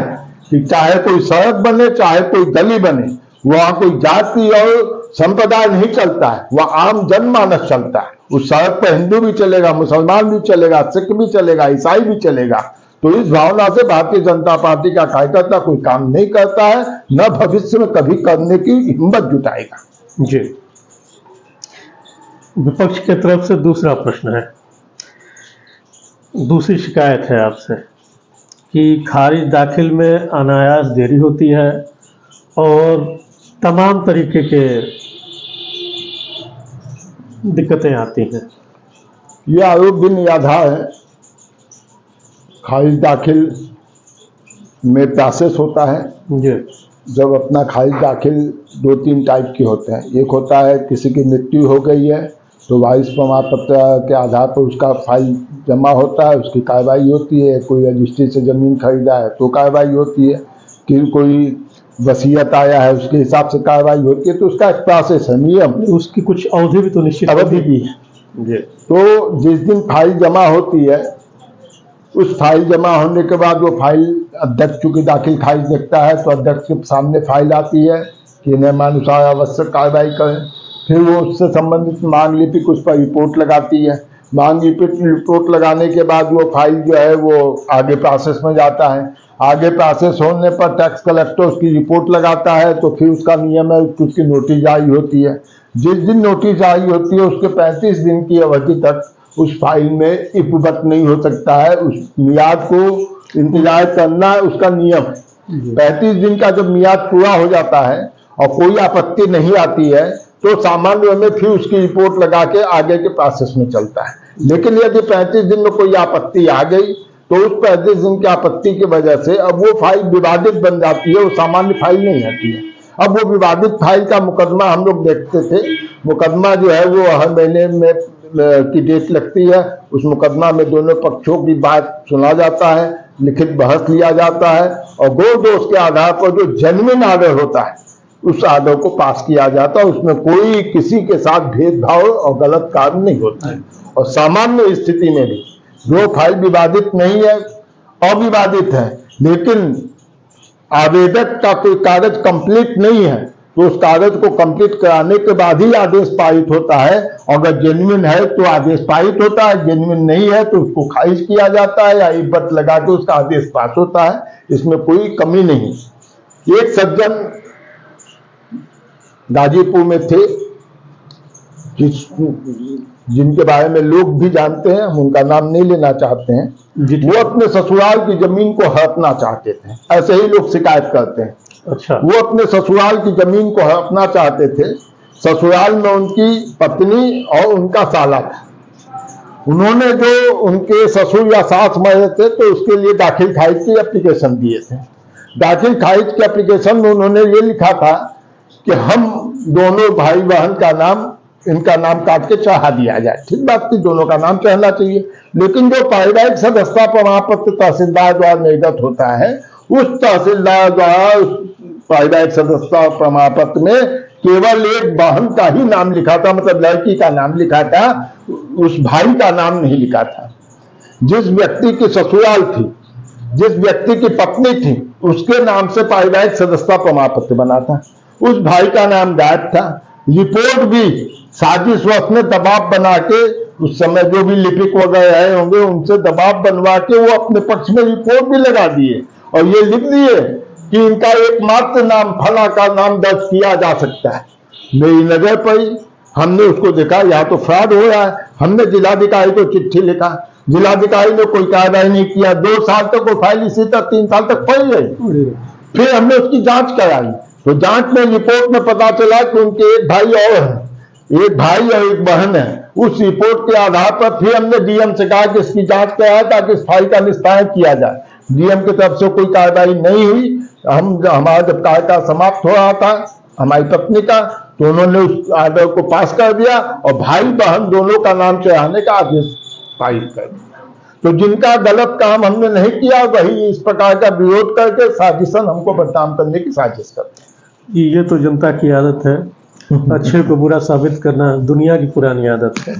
कि चाहे कोई सड़क बने चाहे कोई गली बने, वहां कोई जाति और संप्रदाय नहीं चलता है, वह आम जनमानस चलता है। उस सड़क पर हिंदू भी चलेगा, मुसलमान भी चलेगा, सिख भी चलेगा, ईसाई भी चलेगा। तो इस भावना से भारतीय जनता पार्टी का कार्यकर्ता कोई काम नहीं करता है, न भविष्य में कभी करने की हिम्मत जुटाएगा। जी, विपक्ष की तरफ से दूसरा प्रश्न है, दूसरी शिकायत है आपसे कि खारिज दाखिल में अनायास देरी होती है और तमाम तरीके के दिक्कतें आती हैं। ये आरोप भी निराधार है। खारिज दाखिल में प्रोसेस होता है। जी, जब अपना खारिज दाखिल 2-3 टाइप के होते हैं। एक होता है किसी की मृत्यु हो गई है तो वारिस प्रमाण पत्र के आधार पर उसका फाइल जमा होता है, उसकी कार्रवाई होती है। कोई रजिस्ट्री से ज़मीन खरीदा है तो कार्रवाई होती है, कि कोई वसीयत आया है उसके हिसाब से कार्रवाई होती है। तो उसका एक प्रोसेस है, नियम, उसकी कुछ अवधि भी तो निश्चित अवधि भी है। जी, तो जिस दिन फाइल जमा होती है, उस फाइल जमा होने के बाद वो फाइल अध्यक्ष चूंकि दाखिल खारिज देखता है तो अध्यक्ष के सामने फाइल आती है कि नियमानुसार आवश्यक कार्रवाई करें। फिर वो उससे संबंधित मांग लिपिक उस पर रिपोर्ट लगाती है। मांग लिपिक रिपोर्ट लगाने के बाद वो फाइल जो है वो आगे प्रोसेस में जाता है। आगे प्रोसेस होने पर टैक्स कलेक्टर उसकी रिपोर्ट लगाता है तो फिर उसका नियम है कि उसकी नोटिस जारी होती है। जिस दिन नोटिस जारी होती है उसके 35 दिन की अवधि तक उस फाइल में उपबत नहीं हो सकता है। उस मियाद को इंतजार करना उसका नियम है। 35 दिन का जब मियाद पूरा हो जाता है और कोई आपत्ति नहीं आती है तो सामान्य में फिर उसकी रिपोर्ट लगा के आगे के प्रोसेस में चलता है। लेकिन यदि 35 दिन में कोई आपत्ति आ गई तो उस 35 दिन की आपत्ति की वजह से अब वो फाइल विवादित बन जाती है, वो सामान्य फाइल नहीं आती है। अब वो विवादित फाइल का मुकदमा हम लोग देखते थे। मुकदमा जो है वो हर महीने में की डेट लगती है। उस मुकदमा में दोनों पक्षों की बात सुना जाता है, लिखित बहस लिया जाता है और दो दोष के आधार पर जो जेन्युइन आर्डर होता है उस आर्डर को पास किया जाता है। उसमें कोई किसी के साथ भेदभाव और गलत काम नहीं होता है। और सामान्य स्थिति में भी जो फाइल विवादित नहीं है, अविवादित है, लेकिन आवेदक का कोई कागज कंप्लीट नहीं है तो उस कागज को कंप्लीट कराने के बाद ही आदेश पारित होता है। अगर जेन्युइन है तो आदेश पारित होता है, जेन्युइन नहीं है तो उसको खारिज किया जाता है या इब्बत लगा के उसका आदेश पास होता है। इसमें कोई कमी नहीं। एक सज्जन गाजीपुर में थे जिनके बारे में लोग भी जानते हैं, हम उनका नाम नहीं लेना चाहते हैं। वो अपने ससुराल की जमीन को हड़पना चाहते थे। ऐसे ही लोग शिकायत करते हैं। अच्छा, वो अपने ससुराल की जमीन को हड़पना चाहते थे। ससुराल में उनकी पत्नी और उनका साला था। उन्होंने जो उनके ससुर या सास मरे थे तो उसके लिए दाखिल खारिज की एप्लीकेशन दिए थे। दाखिल खारिज के एप्लीकेशन में उन्होंने ये लिखा था कि हम दोनों भाई बहन का नाम, इनका नाम काट के चढ़ा दिया जाए। ठीक बात थी, दोनों का नाम चढ़ना चाहिए। लेकिन जो पारिवारिक सदस्यता प्रमाण पत्र तहसीलदार द्वारा निर्गत होता है, उस तहसीलदार द्वारा पारिवारिक सदस्यता प्रमाण पत्र में केवल एक बहन का ही नाम लिखा था, मतलब लड़की का नाम लिखा था, उस भाई का नाम नहीं लिखा था। जिस व्यक्ति की ससुराल थी, जिस व्यक्ति की पत्नी थी, उसके नाम से पारिवारिक सदस्यता प्रमाण पत्र बना था। उस भाई का नाम गायब था। रिपोर्ट भी साजिश वश में दबाव बना के, उस समय जो भी लिपिक वगैरह आए होंगे उनसे दबाव बनवा के वो अपने पक्ष में रिपोर्ट भी लगा दिए और ये लिख दिए कि इनका एकमात्र नाम फला का नाम दर्ज किया जा सकता है। मेरी नजर पड़ी, हमने उसको देखा यहाँ तो फ्रॉड हो रहा है। हमने जिलाधिकारी को चिट्ठी लिखा, जिलाधिकारी ने कोई कार्रवाई नहीं किया। 2 साल तक वो फाइल इसी तरह 3 साल तक पड़ी रही। फिर हमने उसकी जांच कराई तो जांच में रिपोर्ट में पता चला कि उनके एक भाई और है, एक भाई और एक बहन है। उस रिपोर्ट के आधार पर फिर हमने डीएम से कहा कि इसकी जांच कराए ताकि इस फाइल का निस्तारण किया जाए। डीएम की तरफ से कोई कार्रवाई नहीं हुई। हमारा जब कार्यकाल समाप्त हो रहा था हमारी पत्नी का, तो उन्होंने उस आर्डर को पास कर दिया और भाई बहन दोनों का नाम चढ़ाने का आदेश पारित कर दिया। तो जिनका गलत काम हमने नहीं किया वही इस प्रकार का विरोध करके साजिशन हमको बदनाम करने की साजिश करते हैं। ये तो जनता की आदत है, अच्छे को बुरा साबित करना दुनिया की पुरानी आदत है।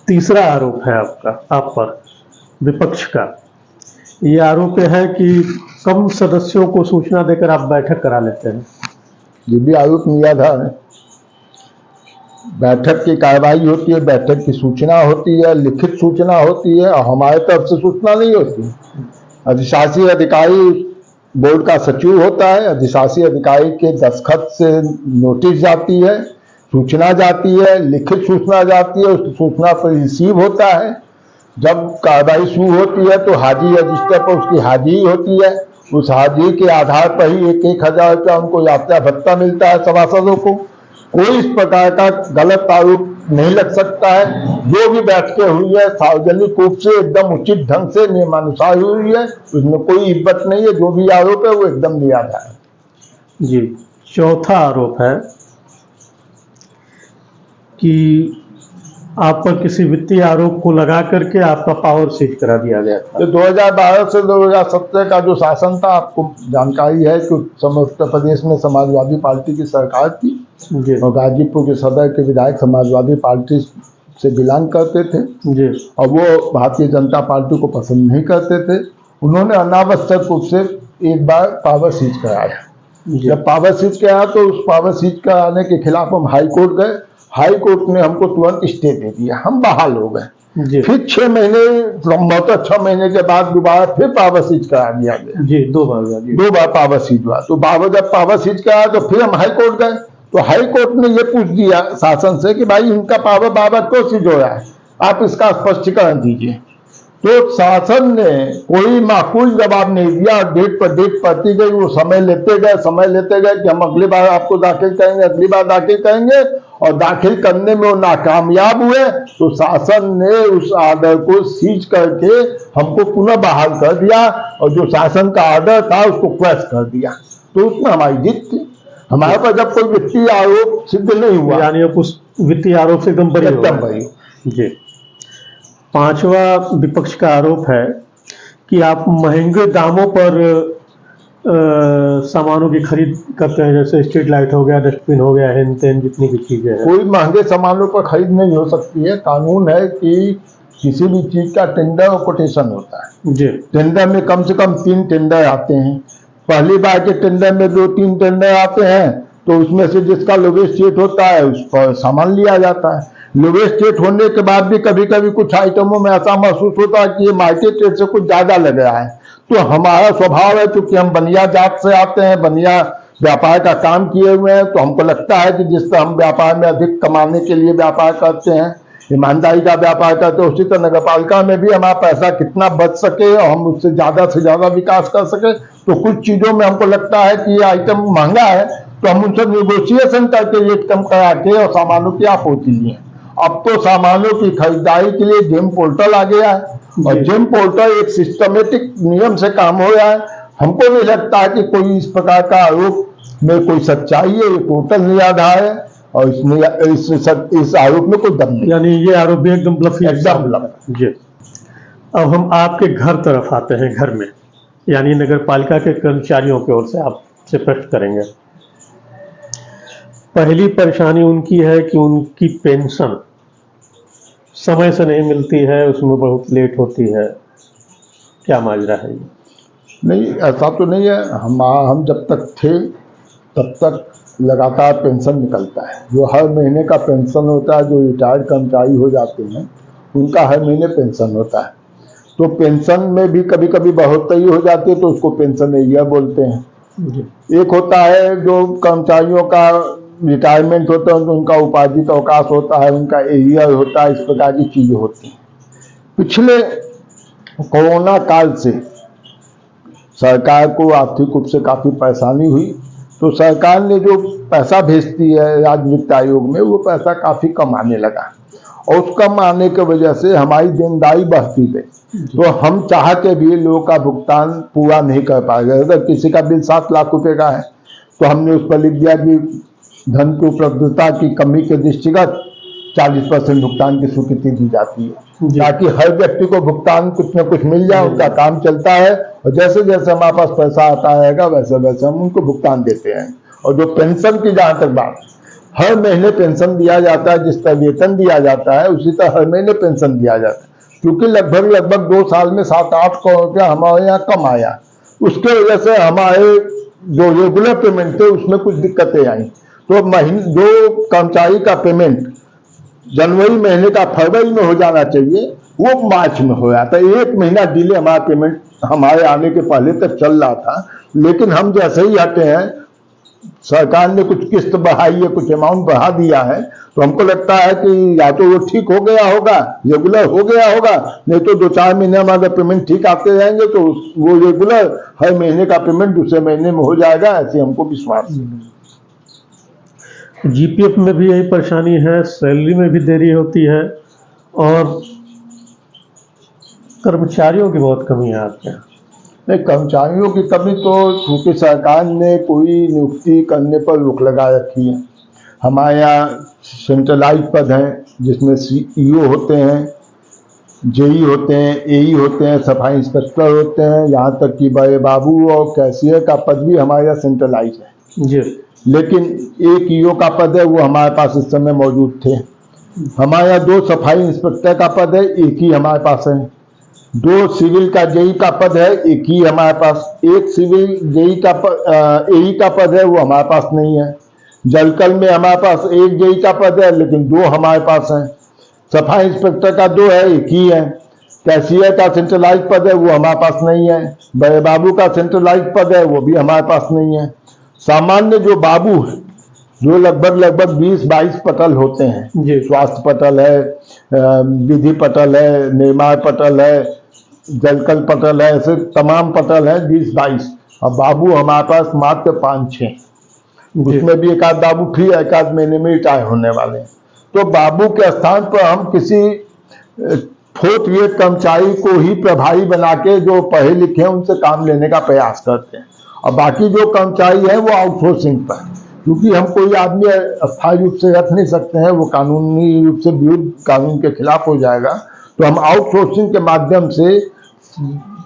तीसरा आरोप है आप पर विपक्ष का, ये आरोप है कि कम सदस्यों को सूचना देकर आप बैठक करा लेते हैं। ये भी आरोप निराधार है। बैठक की कार्रवाई होती है, बैठक की सूचना होती है, लिखित सूचना होती है, और हमारे तरफ से सूचना नहीं होती। अधिशासी अधिकारी बोर्ड का सचिव होता है, अधिशासी अधिकारी के दस्तखत से नोटिस जाती है, सूचना जाती है, लिखित सूचना जाती है, उस सूचना पर रिसीव होता है। जब कार्रवाई शुरू होती है तो हाजिरी रजिस्टर पर उसकी हाजिरी होती है, उस हाजिरी के आधार पर ही 1,000 रुपया उनको यात्रा भत्ता मिलता है सभासदों को। कोई इस प्रकार का गलत आरोप नहीं लग सकता है। जो भी बैठकें हुई है सार्वजनिक रूप से एकदम उचित ढंग से नियमानुसार हुई है, उसमें कोई इब्बत नहीं है। जो भी आरोप है वो एकदम निराधार है। जी, चौथा आरोप है कि आप पर किसी वित्तीय आरोप को लगा करके आपका पावर सीज करा दिया गया था। तो 2012 से 2017 का जो शासन था, आपको जानकारी है कि उस समय उत्तर प्रदेश में समाजवादी पार्टी की सरकार थी जी और गाजीपुर के सदर के विधायक समाजवादी पार्टी से बिलोंग करते थे जी, और वो भारतीय जनता पार्टी को पसंद नहीं करते थे। उन्होंने अनावश्यक रूप से एक बार पावर सीज कराया। जब पावर सीज कराया तो उस पावर सीज कराने के खिलाफ हम हाई कोर्ट गए। हाई कोर्ट ने हमको तुरंत स्टे दे दिया, हम बहाल हो गए। फिर 6 महीने, संभवतः 6 महीने के बाद दोबारा फिर पावर सीज करा दिया गया। जी, 2 बार पावर सीज हुआ। तो जब पावर सीज कराया तो फिर हम हाई कोर्ट गए। तो हाई कोर्ट ने ये पूछ दिया शासन से कि भाई इनका पावर बार क्यों सीज हो रहा है, आप इसका स्पष्टीकरण दीजिए। तो शासन ने कोई माकूल जवाब नहीं दिया। डेट पर डेट पड़ती गई, वो समय लेते गए कि हम अगली बार आपको दाखिल करेंगे, अगली बार दाखिल करेंगे, और दाखिल करने में वो नाकामयाब हुए। तो शासन ने उस आर्डर को सीज करके हमको पुनः बहाल कर दिया और जो शासन का आर्डर था उसको क्रैश कर दिया। तो उसमें हमारी जीत थी। हमारे पास जब कोई वित्तीय आरोप सिद्ध नहीं हुआ, यानी आप उस वित्तीय आरोप से एकदम बरी। जी, 5वां विपक्ष का आरोप है कि आप महंगे दामों पर सामानों की खरीद करते हैं, जैसे स्ट्रीट लाइट हो गया, डस्टबिन हो गया, हेन तेन जितनी भी चीजें हैं। कोई महंगे सामानों पर खरीद नहीं हो सकती है। कानून है कि किसी भी चीज का टेंडर और कोटेशन होता है। जी, टेंडर में कम से कम 3 टेंडर आते हैं। पहली बार के टेंडर में 2-3 टेंडर आते हैं, तो उसमें से जिसका लोवेस्ट रेट होता है उस पर सामान लिया जाता है। लोवेस्ट रेट होने के बाद भी कभी कभी कुछ आइटमों में ऐसा महसूस होता है कि ये मार्केट रेट से कुछ ज्यादा लग रहा है। तो हमारा स्वभाव है, चूंकि हम बनिया जात से आते हैं, बनिया व्यापार का काम किए हुए हैं, तो हमको लगता है कि जिस तरह हम व्यापार में अधिक कमाने के लिए व्यापार करते हैं, ईमानदारी का व्यापार करते हैं, उसी तरह नगर पालिका में भी हमारा पैसा कितना बच सके और हम उससे ज्यादा विकास कर सके। तो कुछ चीजों में हमको लगता है कि ये आइटम महंगा है, तो हम उनसे निगोशिएशन करके रेट कम करा के और सामानों की आपूर्ति लिए। अब तो सामानों की खरीदारी के लिए जेम पोर्टल आ गया है और जेम पोर्टल एक सिस्टमेटिक नियम से काम हो रहा है। हमको नहीं लगता है कि कोई इस प्रकार का आरोप में कोई सच्चाई है। ये टोटल निराधार है और इस आरोप में कोई दम नहीं। यानी ये आरोप भी एकदम ब्लफ है। एकदम ब्लफ। जी, अब हम आपके घर तरफ आते हैं, घर में, यानी नगर पालिका के कर्मचारियों की ओर से आपसे प्रश्न करेंगे। पहली परेशानी उनकी है कि उनकी पेंशन समय से नहीं मिलती है, उसमें बहुत लेट होती है। क्या माजरा है ये? नहीं, ऐसा तो नहीं है। हम जब तक थे तब तक लगातार पेंशन निकलता है। जो हर महीने का पेंशन होता है, जो रिटायर्ड कर्मचारी हो जाते हैं उनका हर महीने पेंशन होता है। तो पेंशन में भी कभी कभी बढ़ोतरी हो जाती है, तो उसको पेंशन एरियर बोलते हैं। एक होता है जो कर्मचारियों का रिटायरमेंट होता है, तो उनका उपार्जित अवकाश होता है, उनका एरियर होता है, इस प्रकार की चीजें होती हैं। पिछले कोरोना काल से सरकार को आर्थिक रूप से काफी परेशानी हुई, तो सरकार ने जो पैसा भेजती है राज्य वित्त आयोग में, वो पैसा काफी कम आने लगा और उस कम आने की वजह से हमारी देनदारी बढ़ती गई। तो हम चाह के भी लोगों का भुगतान पूरा नहीं कर पाएगा। अगर किसी का बिल 7 लाख रुपए का है तो हमने उस पर लिख दिया कि धन की उपलब्धता की कमी के दृष्टिगत 40% भुगतान की स्वीकृति दी जाती है, ताकि हर व्यक्ति को भुगतान कुछ न कुछ मिल जाए, उनका काम चलता है और जैसे जैसे हमारे पास पैसा आता रहेगा वैसे वैसे हम उनको भुगतान देते हैं। और जो पेंशन की जहाँ तक बात, हर महीने पेंशन दिया जाता है, जिस तरह वेतन दिया जाता है उसी तरह हर महीने पेंशन दिया जाता है। क्योंकि लगभग 2 साल में 7-8 करोड़ रुपया हमारे यहाँ कम आया, उसके वजह से हमारे जो रेगुलर पेमेंट थे उसमें कुछ दिक्कतें आई। तो जो कर्मचारी का पेमेंट जनवरी महीने का फरवरी में हो जाना चाहिए वो मार्च में हो जाता है। 1 महीना डिले हमारा पेमेंट हमारे आने के पहले तक चल रहा था, लेकिन हम जैसे ही हटे हैं सरकार ने कुछ किस्त बढ़ाई है, कुछ अमाउंट बढ़ा दिया है, तो हमको लगता है कि या तो वो ठीक हो गया होगा, रेगुलर हो गया होगा, नहीं तो 2-4 महीने में अगर पेमेंट ठीक आते जाएंगे तो वो रेगुलर हर महीने का पेमेंट दूसरे महीने में हो जाएगा, ऐसे हमको विश्वास है। जीपीएफ में भी यही परेशानी है, सैलरी में भी देरी होती है और कर्मचारियों की बहुत कमी है आपके यहाँ। नहीं, कर्मचारियों की कमी तो चूंकि सरकार ने कोई नियुक्ति करने पर रोक लगा रखी है। हमारे यहाँ सेंट्रलाइज पद हैं जिसमें सीईओ होते हैं, जेई होते हैं, एई होते हैं, सफाई इंस्पेक्टर होते हैं, यहाँ तक कि बड़े बाबू और कैशियर का पद भी हमारे यहाँ सेंट्रलाइज है जी। लेकिन एक ईओ का पद है वो हमारे पास इस समय मौजूद थे। हमारे यहाँ 2 सफाई इंस्पेक्टर का पद है, एक ही हमारे पास है। 2 सिविल का जेई का पद है, एक ही हमारे पास। 1 सिविल जेई का एई का पद है, वो हमारे पास नहीं है। जलकल में हमारे पास 1 जेई का पद है, लेकिन 2 हमारे पास हैं। सफाई इंस्पेक्टर का 2 है, एक ही है। कैशियर का सेंट्रलाइज पद है, वो हमारे पास नहीं है। बड़े बाबू का सेंट्रलाइज पद है, वो भी हमारे पास नहीं है। सामान्य जो बाबू है, जो लगभग 20-22 पटल होते हैं, स्वास्थ्य पटल है, विधि पटल है, निर्माण पटल है, जलकल पटल है, ऐसे तमाम पटल है 20-22। अब बाबू हमारे पास मात्र 5-6, उसमें भी एक आध बाबू फिर 1 महीने में रिटायर होने वाले हैं। तो बाबू के स्थान पर हम किसी 4th ग्रेड कर्मचारी को ही प्रभारी बना के जो पढ़े लिखे हैं उनसे काम लेने का प्रयास करते हैं, और बाकी जो कर्मचारी है वो आउटसोर्सिंग पर, क्योंकि हम कोई आदमी अस्थायी रूप से रख नहीं सकते हैं, वो कानूनी रूप से विरुद्ध कानून के खिलाफ हो जाएगा। तो हम आउटसोर्सिंग के माध्यम से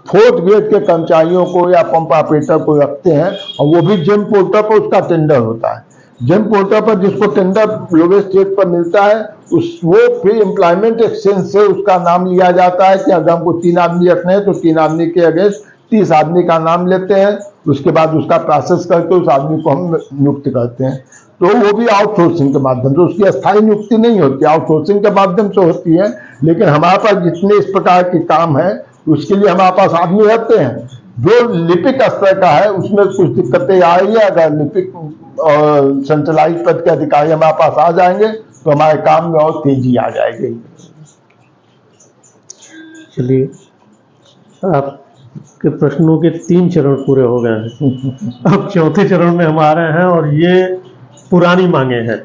4th ग्रेड के कर्मचारियों को या पंप ऑपरेटर को रखते हैं, और वो भी जेम पोर्टल पर उसका टेंडर होता है। जेम पोर्टल पर जिसको टेंडर लोवेस्ट रेट पर मिलता है वो फिर एम्प्लॉयमेंट एक्सचेंज से उसका नाम लिया जाता है कि अगर हमको 3 आदमी रखने हैं तो 3 आदमी के अगेंस्ट 30 आदमी का नाम लेते हैं, उसके बाद उसका प्रोसेस करके उस आदमी को हम नियुक्त करते हैं। तो वो भी आउटसोर्सिंग के माध्यम से, उसकी अस्थायी नियुक्ति नहीं होती, आउटसोर्सिंग के माध्यम से होती है। लेकिन हमारे पास जितने इस प्रकार के काम है उसके लिए हमारे पास आदमी रहते हैं। जो लिपिक स्तर का है उसमें कुछ दिक्कतें आ रही है, अगर लिपिक और सेंट्रलाइज पद के अधिकारी हमारे पास आ जाएंगे तो हमारे काम में और तेजी आ जाएगी। चलिए, आपके प्रश्नों के 3 चरण पूरे हो गए हैं। अब 4थे चरण में हम आ रहे हैं, और ये पुरानी मांगे हैं।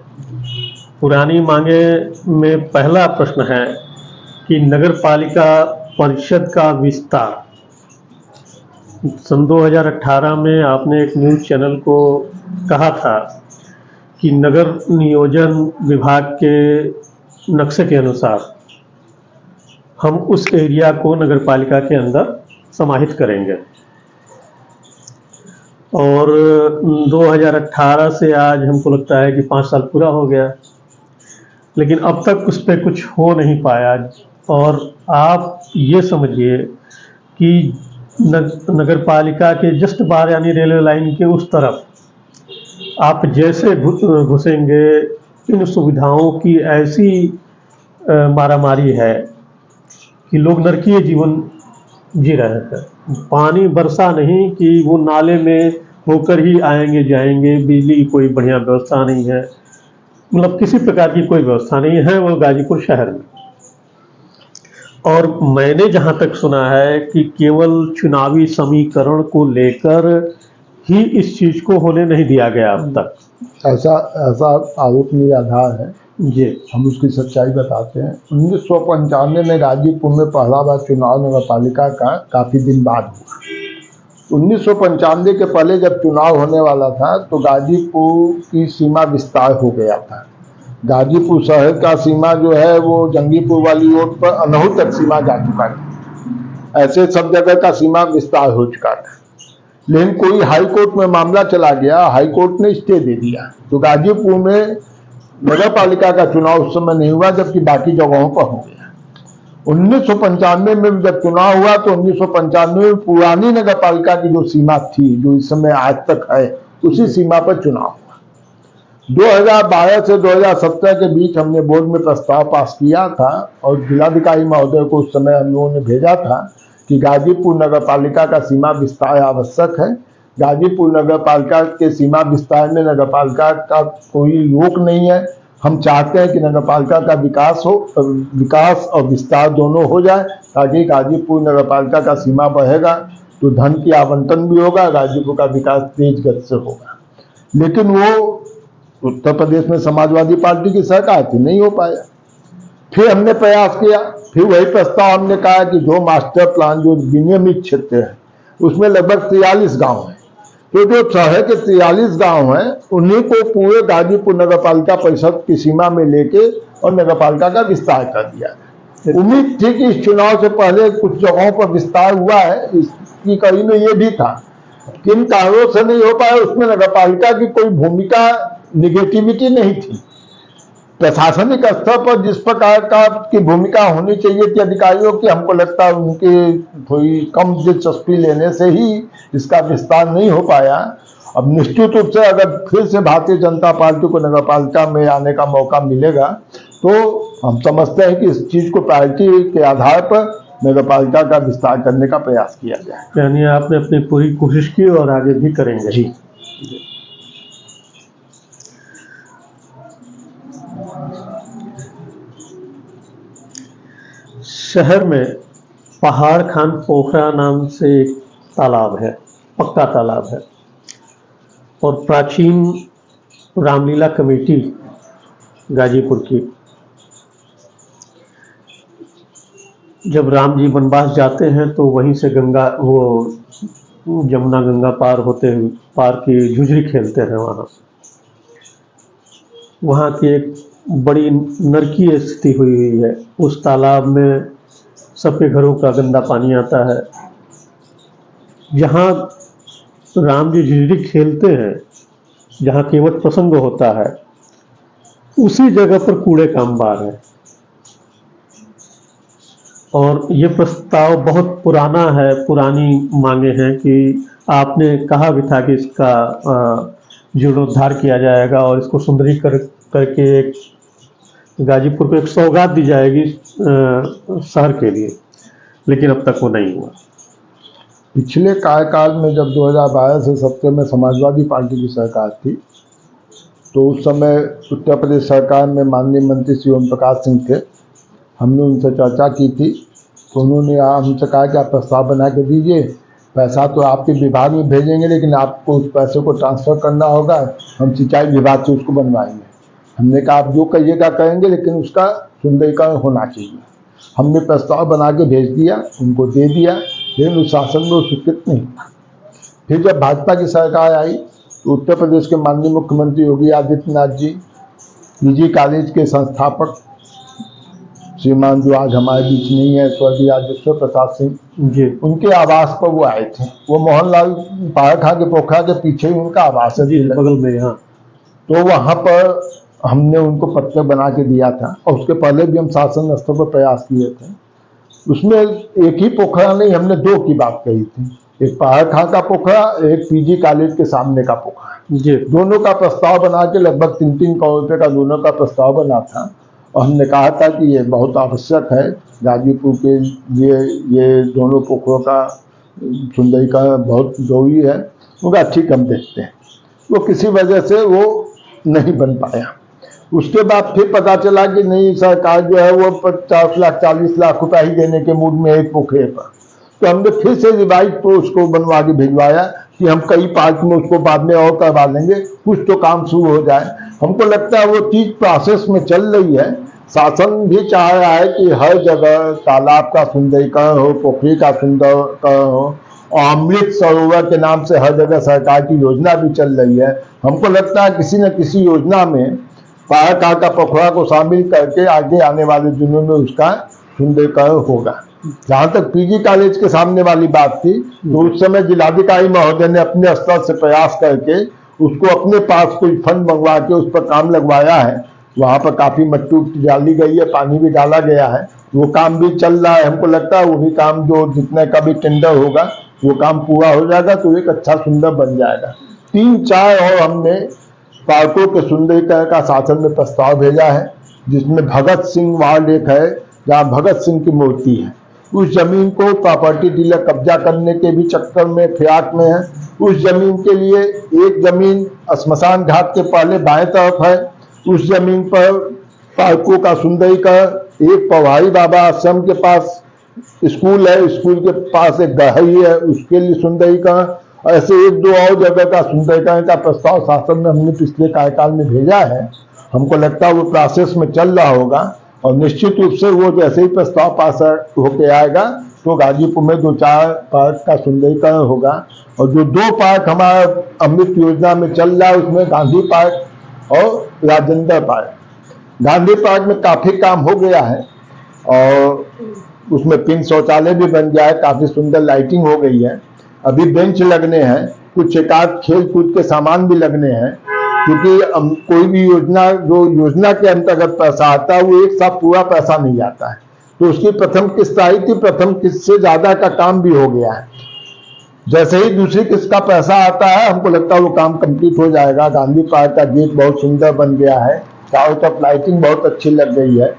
पुरानी मांगे में पहला प्रश्न है कि नगर पालिका परिषद का विस्तार। सन 2018 में आपने एक न्यूज़ चैनल को कहा था कि नगर नियोजन विभाग के नक्शे के अनुसार हम उस एरिया को नगर पालिका के अंदर समाहित करेंगे। और 2018 से आज हमको लगता है कि 5 साल पूरा हो गया, लेकिन अब तक उस पर कुछ हो नहीं पाया। और आप ये समझिए कि नगर पालिका के जस्ट बाहर यानी रेलवे लाइन के उस तरफ आप जैसे घुसेंगे, इन सुविधाओं की ऐसी मारामारी है कि लोग नरकीय जीवन जी रहे थे। पानी बरसा नहीं कि वो नाले में होकर ही आएंगे जाएंगे, बिजली की कोई बढ़िया व्यवस्था नहीं है, मतलब किसी प्रकार की कोई व्यवस्था नहीं है वो गाजीपुर शहर में। और मैंने जहाँ तक सुना है कि केवल चुनावी समीकरण को लेकर ही इस चीज़ को होने नहीं दिया गया अब तक। ऐसा आरोप निराधार है। जी। हम उसकी सच्चाई बताते हैं। 1995 में गाजीपुर में पहला बार चुनाव नगर पालिका का काफ़ी दिन बाद हुआ। 1995 के पहले जब चुनाव होने वाला था तो गाजीपुर की सीमा विस्तार हो गया था। गाजीपुर शहर का सीमा जो है वो जंगीपुर वाली रोड पर अनहू तक सीमा जा चुका था। ऐसे सब जगह का सीमा विस्तार हो चुका था। लेकिन कोई हाई कोर्ट में मामला चला गया, हाई कोर्ट ने स्टे दे दिया, तो गाजीपुर में नगर पालिका का चुनाव उस समय नहीं हुआ, जबकि बाकी जगहों पर हो गया। 1995 में जब चुनाव हुआ तो 1995 में पुरानी नगर पालिका की जो सीमा थी, जो इस समय आज तक है, उसी सीमा पर चुनाव हुआ। 2012 से 2017 के बीच हमने बोर्ड में प्रस्ताव पास किया था और जिलाधिकारी महोदय को उस समय हम लोगों ने भेजा था कि गाजीपुर नगर पालिका का सीमा विस्तार आवश्यक है। गाजीपुर नगर पालिका के सीमा विस्तार में नगर पालिका का कोई रोक नहीं है। हम चाहते हैं कि नगर पालिका का विकास हो, विकास और विस्तार दोनों हो जाए, ताकि गाजीपुर नगर पालिका का सीमा बढ़ेगा तो धन की आवंटन भी होगा, गाजीपुर का विकास तेज गति से होगा। लेकिन वो उत्तर प्रदेश में समाजवादी पार्टी की सरकार थी, नहीं हो पाया। फिर हमने प्रयास किया, फिर वही प्रस्ताव हमने कहा कि जो मास्टर प्लान जो विनियमित क्षेत्र है उसमें लगभग 43 गांव हैं, तो जो शहर के 43 गांव हैं उन्हीं को पूरे गाजीपुर नगर पालिका परिषद की सीमा में लेके और नगर पालिका का विस्तार कर दिया। उम्मीद थी कि इस चुनाव से पहले कुछ जगहों पर विस्तार हुआ है, इसकी कड़ी में ये भी था। किन कारणों से नहीं हो पाया, उसमें नगर पालिका की कोई भूमिका निगेटिविटी नहीं थी। प्रशासनिक स्तर पर जिस प्रकार की भूमिका होनी चाहिए थी अधिकारियों की, हमको लगता है उनकी थोड़ी कम दिलचस्पी लेने से ही इसका विस्तार नहीं हो पाया। अब निश्चित रूप से अगर फिर से भारतीय जनता पार्टी को नगर पालिका में आने का मौका मिलेगा तो हम समझते हैं कि इस चीज को प्रायोरिटी के आधार पर नगर पालिका का विस्तार करने का प्रयास किया जाए। यानी आपने अपनी पूरी कोशिश की और आगे भी करेंगे। जी। शहर में पहाड़ खान पोखरा नाम से एक तालाब है, पक्का तालाब है, और प्राचीन रामलीला कमेटी गाजीपुर की जब राम जी वनवास जाते हैं तो वहीं से गंगा वो जमुना गंगा पार होते हुए पार की झुझरी खेलते हैं। वहाँ की एक बड़ी नरकीय स्थिति हुई है। उस तालाब में सबके घरों का गंदा पानी आता है। जहाँ राम जी झिझरी खेलते हैं, जहाँ केवट प्रसंग होता है, उसी जगह पर कूड़े का अंबार है। और ये प्रस्ताव बहुत पुराना है, पुरानी मांगे हैं कि आपने कहा भी था कि इसका जीर्णोद्धार किया जाएगा और इसको करके एक गाजीपुर को एक सौगात दी जाएगी शहर के लिए, लेकिन अब तक वो नहीं हुआ। पिछले कार्यकाल में जब 2012 से 2017 में समाजवादी पार्टी की सरकार थी तो उस समय उत्तर प्रदेश सरकार में माननीय मंत्री श्री ओम प्रकाश सिंह थे। हमने उनसे चर्चा की थी तो उन्होंने हमसे कहा कि आप प्रस्ताव बना के दीजिए, पैसा तो आपके विभाग में भेजेंगे लेकिन आपको उस पैसे को ट्रांसफ़र करना होगा, हम सिंचाई विभाग से उसको बनवाएंगे। हमने कहा आप जो कहिएगा करेंगे लेकिन उसका सुंदरीकरण होना चाहिए। हमने प्रस्ताव बना के भेज दिया, उनको दे दिया, लेकिन उस शासन में वो स्वीकृत नहीं था। फिर जब भाजपा की सरकार आई तो उत्तर प्रदेश के माननीय मुख्यमंत्री योगी आदित्यनाथ जी, पीजी कॉलेज के संस्थापक श्रीमान जो आज हमारे बीच नहीं है, स्वर्गीय राजेश्वर प्रसाद सिंह जी, उनके आवास पर वो आए थे। वो मोहनलाल पहाड़खा के पोखरा के पीछे ही उनका आवास है जी, बगल में। यहाँ तो वहाँ पर हमने उनको पत्र बना के दिया था और उसके पहले भी हम शासन स्तर पर प्रयास किए थे। उसमें एक ही पोखरा नहीं, हमने दो की बात कही थी, एक पहाड़खा का पोखरा, एक पीजी कॉलेज के सामने का पोखरा जी। दोनों का प्रस्ताव बना के लगभग 3-3 करोड़ रुपये का दोनों का प्रस्ताव बना था और हमने कहा था कि ये बहुत आवश्यक है गाजीपुर के लिए, ये दोनों पोखरों का सुंदरीकरण बहुत जरूरी है। उनका ठीक हम देखते हैं, वो किसी वजह से वो नहीं बन पाया। उसके बाद फिर पता चला कि नहीं, सरकार जो है वो 50 लाख 40 लाख रुपया ही देने के मूड में एक पोखरे पर, तो हमने फिर से रिवाइज तो उसको बनवा के भिजवाया कि हम कई पार्ट में उसको बाद में और करवा लेंगे, कुछ तो काम शुरू हो जाए। हमको लगता है वो चीज प्रोसेस में चल रही है। शासन भी चाह रहा है कि हर जगह तालाब का सुंदरीकरण हो, पोखरी का सुंदरीकरण हो, और अमृत सरोवर के नाम से हर जगह सरकार की योजना भी चल रही है। हमको लगता है किसी न किसी योजना में पाराकार का पोखरा को शामिल करके आगे आने वाले दिनों में उसका सुंदरीकरण होगा। जहां तक पीजी कॉलेज के सामने वाली बात थी, तो उस समय जिलाधिकारी महोदय ने अपने स्तर से प्रयास करके उसको अपने पास कोई फंड मंगवा के उस पर काम लगवाया है। वहां पर काफी मट्टी उट्टी डाली गई है, पानी भी डाला गया है, वो काम भी चल रहा है। हमको लगता है वो भी काम जो जितने का भी टेंडर होगा वो काम पूरा हो जाएगा तो एक अच्छा सुंदर बन जाएगा। 3-4 और हमने पार्कों के सुंदरीकरण का शासन में प्रस्ताव भेजा है, जिसमें भगत सिंह वार्ड एक है जहाँ भगत सिंह की मूर्ति है। उस जमीन को प्रॉपर्टी डीलर कब्जा करने के भी चक्कर में फिराक में है। उस जमीन के लिए एक जमीन श्मशान घाट के पहले बाएं तरफ है, उस जमीन पर पार्कों का सुंदरीकरण, एक पवारी बाबा आश्रम के पास स्कूल है, स्कूल के पास एक गहरी है, उसके लिए सुंदरीकरण, ऐसे 1-2 और जगह का सुंदरीकरण का प्रस्ताव शासन में हमने पिछले कार्यकाल में भेजा है। हमको लगता है वो प्रोसेस में चल रहा होगा और निश्चित रूप से वो जैसे ही प्रस्ताव पास होके आएगा तो गाजीपुर में 2-4 पार्क का सुंदरीकरण होगा। और जो 2 पार्क हमारा अमृत योजना में चल रहा है उसमें गांधी पार्क और राजेंद्र पार्क। गांधी पार्क में काफी काम हो गया है और उसमें पिंक शौचालय भी बन गया है, काफी सुंदर लाइटिंग हो गई है। अभी बेंच लगने हैं, कुछ एकाध खेल कूद के सामान भी लगने हैं, क्योंकि कोई भी योजना जो योजना के अंतर्गत पैसा आता है वो एक साथ पूरा पैसा नहीं आता है। तो उसकी प्रथम किस्त आई थी, प्रथम किस्त से ज्यादा का काम भी हो गया है। जैसे ही दूसरी किस्त का पैसा आता है हमको लगता है वो काम कंप्लीट हो जाएगा। गांधी पार्क का गेट बहुत सुंदर बन गया है, चारों तरफ लाइटिंग बहुत अच्छी लग गई है।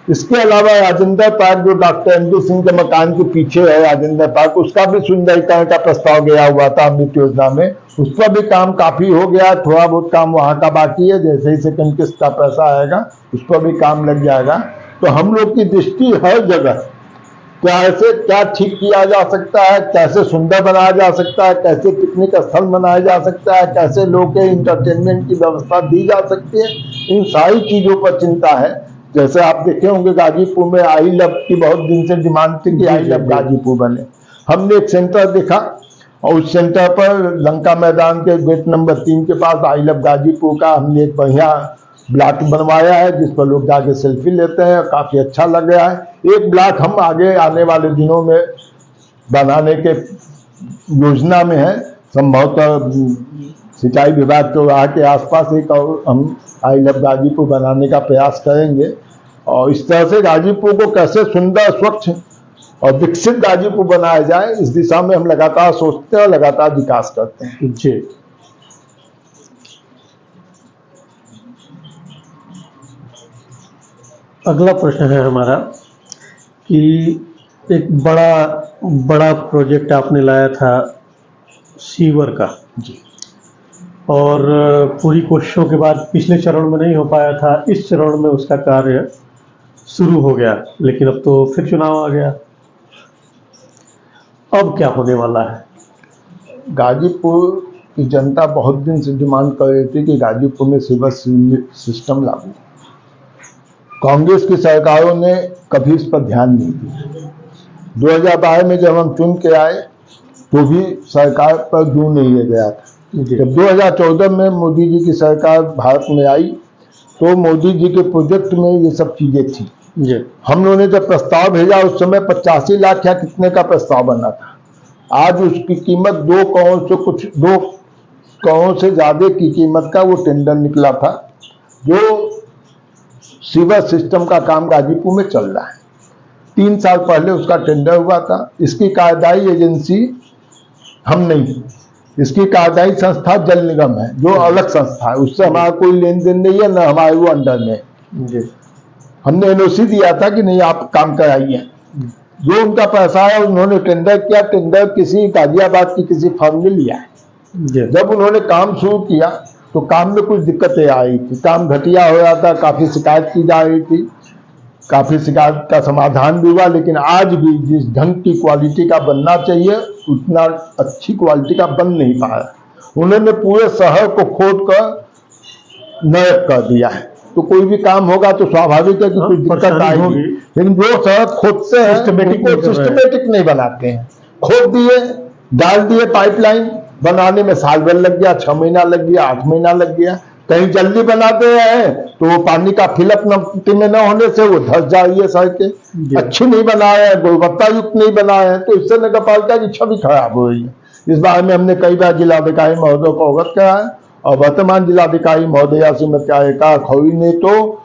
इसके अलावा राजेंद्र पार्क जो डॉक्टर एनडी सिंह के मकान के पीछे है राजेंद्र पार्क, उसका भी सुंदरीकरण का प्रस्ताव गया हुआ था अमृत योजना में, उस पर भी काम काफी हो गया। थोड़ा बहुत काम वहां का बाकी है, जैसे ही सेकंड किस्त का पैसा आएगा उस पर भी काम लग जाएगा। तो हम लोग की दृष्टि हर जगह क्या ठीक किया जा सकता है, कैसे सुंदर बनाया जा सकता है, कैसे पिकनिक स्थल बनाया जा सकता है, कैसे लोग के इंटरटेनमेंट की व्यवस्था दी जा सकती है, इन सारी चीजों पर चिंता है। जैसे आप देखे होंगे गाजीपुर में आई लव की बहुत दिन से डिमांड थी कि आई लव गाजीपुर बने। हमने एक सेंटर देखा और उस सेंटर पर लंका मैदान के गेट नंबर 3 के पास आई लव गाजीपुर का हमने एक बढ़िया ब्लॉक बनवाया है, जिस पर लोग जाके सेल्फी लेते हैं, काफी अच्छा लग रहा है। एक ब्लॉक हम आगे आने वाले दिनों में बनाने के योजना में है, संभवतः सिंचाई विभाग चौराहा के आसपास एक और हम आई लव गाजीपुर बनाने का प्रयास करेंगे। और इस तरह से गाजीपुर को कैसे सुंदर, स्वच्छ और विकसित गाजीपुर बनाया जाए, इस दिशा में हम लगातार सोचते हैं और लगातार विकास करते हैं। जी, अगला प्रश्न है हमारा कि एक बड़ा प्रोजेक्ट आपने लाया था सीवर का जी, और पूरी कोशिशों के बाद पिछले चरण में नहीं हो पाया था, इस चरण में उसका कार्य शुरू हो गया, लेकिन अब तो फिर चुनाव आ गया। अब क्या होने वाला है? गाजीपुर की जनता बहुत दिन से डिमांड कर रही थी कि गाजीपुर में सीवर सिस्टम लागू। कांग्रेस की सरकारों ने कभी इस पर ध्यान नहीं दिया। 2012 में जब हम चुन के आए तो भी सरकार पर जोर नहीं दिया गया था। जब 2014 में मोदी जी की सरकार भारत में आई तो मोदी जी के प्रोजेक्ट में ये सब चीजें थी। हम लोगों ने जब प्रस्ताव भेजा उस समय 85 लाख या कितने का प्रस्ताव बना था। आज उसकी कीमत 2 करोड़ से ज्यादा की कीमत का वो टेंडर निकला था, जो सीवर सिस्टम का काम गाजीपुर में चल रहा है। 3 साल पहले उसका टेंडर हुआ था। इसकी कार्यदायी एजेंसी हम नहीं, इसकी कार्यदायी संस्था जल निगम है, जो अलग संस्था है, उससे हमारा कोई लेन देन नहीं है, न हमारे वो अंडर में। हमने एनओसी दिया था कि नहीं आप काम कराइए, जो उनका पैसा है उन्होंने टेंडर किया। टेंडर किसी गाजियाबाद की किसी फर्म ने लिया है। जब उन्होंने काम शुरू किया तो काम में कुछ दिक्कतें आ रही थी, काम घटिया हो रहा था, काफी शिकायत की जा रही थी। काफी शिकायत का समाधान भी हुआ, लेकिन आज भी जिस ढंग की क्वालिटी का बनना चाहिए उतना अच्छी क्वालिटी का बन नहीं पाया। उन्होंने पूरे शहर को खोद कर नया कर दिया है। तो कोई भी काम होगा तो स्वाभाविक है कि कुछ दिक्कत आएगी, लेकिन जो सड़क खोदते हैं उनको सिस्टमेटिक नहीं बनाते हैं। खोद दिए, डाल दिए, पाइपलाइन बनाने में साल भर लग गया, 6 महीना लग गया, 8 महीना लग गया। कहीं जल्दी बनाते हैं तो वो पानी का फिलअप में न होने से वो धस जा रही है सड़कें। अच्छी नहीं बनाए हैं, गुणवत्ता युक्त नहीं बनाए हैं, तो इससे नगर पालिका की छवि खराब हो रही है। इस बारे में हमने कई बार जिलाधिकारी महोदय को अवगत कराया और वर्तमान जिलाधिकारी महोदया श्रीमती आयका खौरी ने तो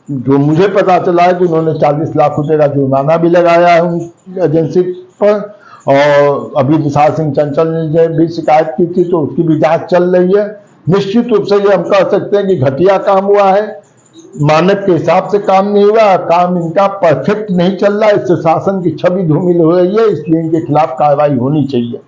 जो मुझे पता चला है कि उन्होंने 40 लाख रुपए का जुर्माना भी लगाया है उन एजेंसी पर। और अभी विशाल सिंह चंचल ने भी शिकायत की थी तो उसकी भी जांच चल रही है। निश्चित रूप से ये हम कह सकते हैं कि घटिया काम हुआ है, मानक के हिसाब से काम नहीं हुआ, काम इनका परफेक्ट नहीं चल रहा है, इससे शासन की छवि धूमिल हो रही है, इसलिए इनके खिलाफ कार्रवाई होनी चाहिए।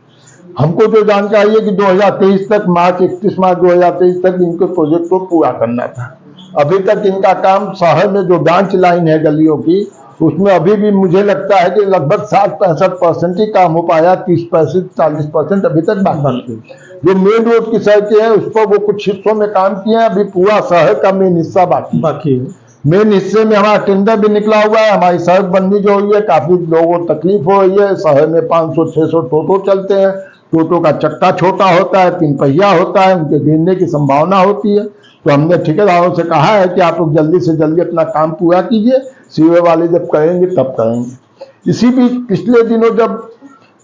हमको जो जानकारी है कि 2023 तक मार्च 31 मार्च 2023 तक इनके प्रोजेक्ट को पूरा करना था। अभी तक इनका काम शहर में जो ब्रांच लाइन है गलियों की, उसमें अभी भी मुझे लगता है कि लगभग 60-65% ही काम हो पाया, 30-40% अभी तक बाकी है। जो मेन रोड की सड़कें हैं उस पर वो कुछ हिस्सों में काम किए हैं, अभी पूरा शहर का मेन हिस्सा बाकी है। मेन हिस्से में हमारा टेंडर भी निकला हुआ है। हमारी सड़क बननी जो हुई है, काफी लोगों को तकलीफ हो रही है। शहर में 500-600 टोटो चलते हैं, टोटो का चक्का छोटा होता है, 3 पहिया होता है, उनके गिरने की संभावना होती है। तो हमने ठेकेदारों से कहा है कि आप लोग जल्दी से जल्दी अपना काम पूरा कीजिए, सीवर वाले जब करेंगे तब करेंगे। इसी बीच पिछले दिनों जब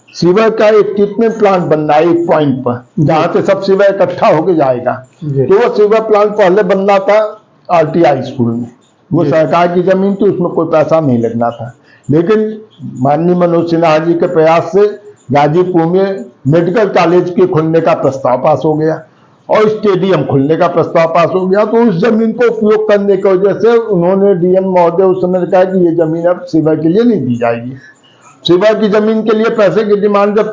सीवर का एक ट्रीटमेंट प्लांट बनना है एक पॉइंट पर, जहाँ से सब सीवर इकट्ठा होके जाएगा, तो वो सीवर प्लांट पहले बनना था RTI स्कूल में। वो सरकार की जमीन थी, उसमें कोई पैसा नहीं लगना था, लेकिन माननीय मनोज सिन्हा जी के प्रयास से गाजीपुर में मेडिकल कॉलेज के खुलने का प्रस्ताव पास हो गया और स्टेडियम खुलने का प्रस्ताव पास हो गया। तो उस जमीन को उपयोग करने की वजह से उन्होंने DM महोदय उस समय कहा कि ये जमीन अब सीवर के लिए नहीं दी जाएगी। सीवर की जमीन के लिए पैसे की डिमांड जब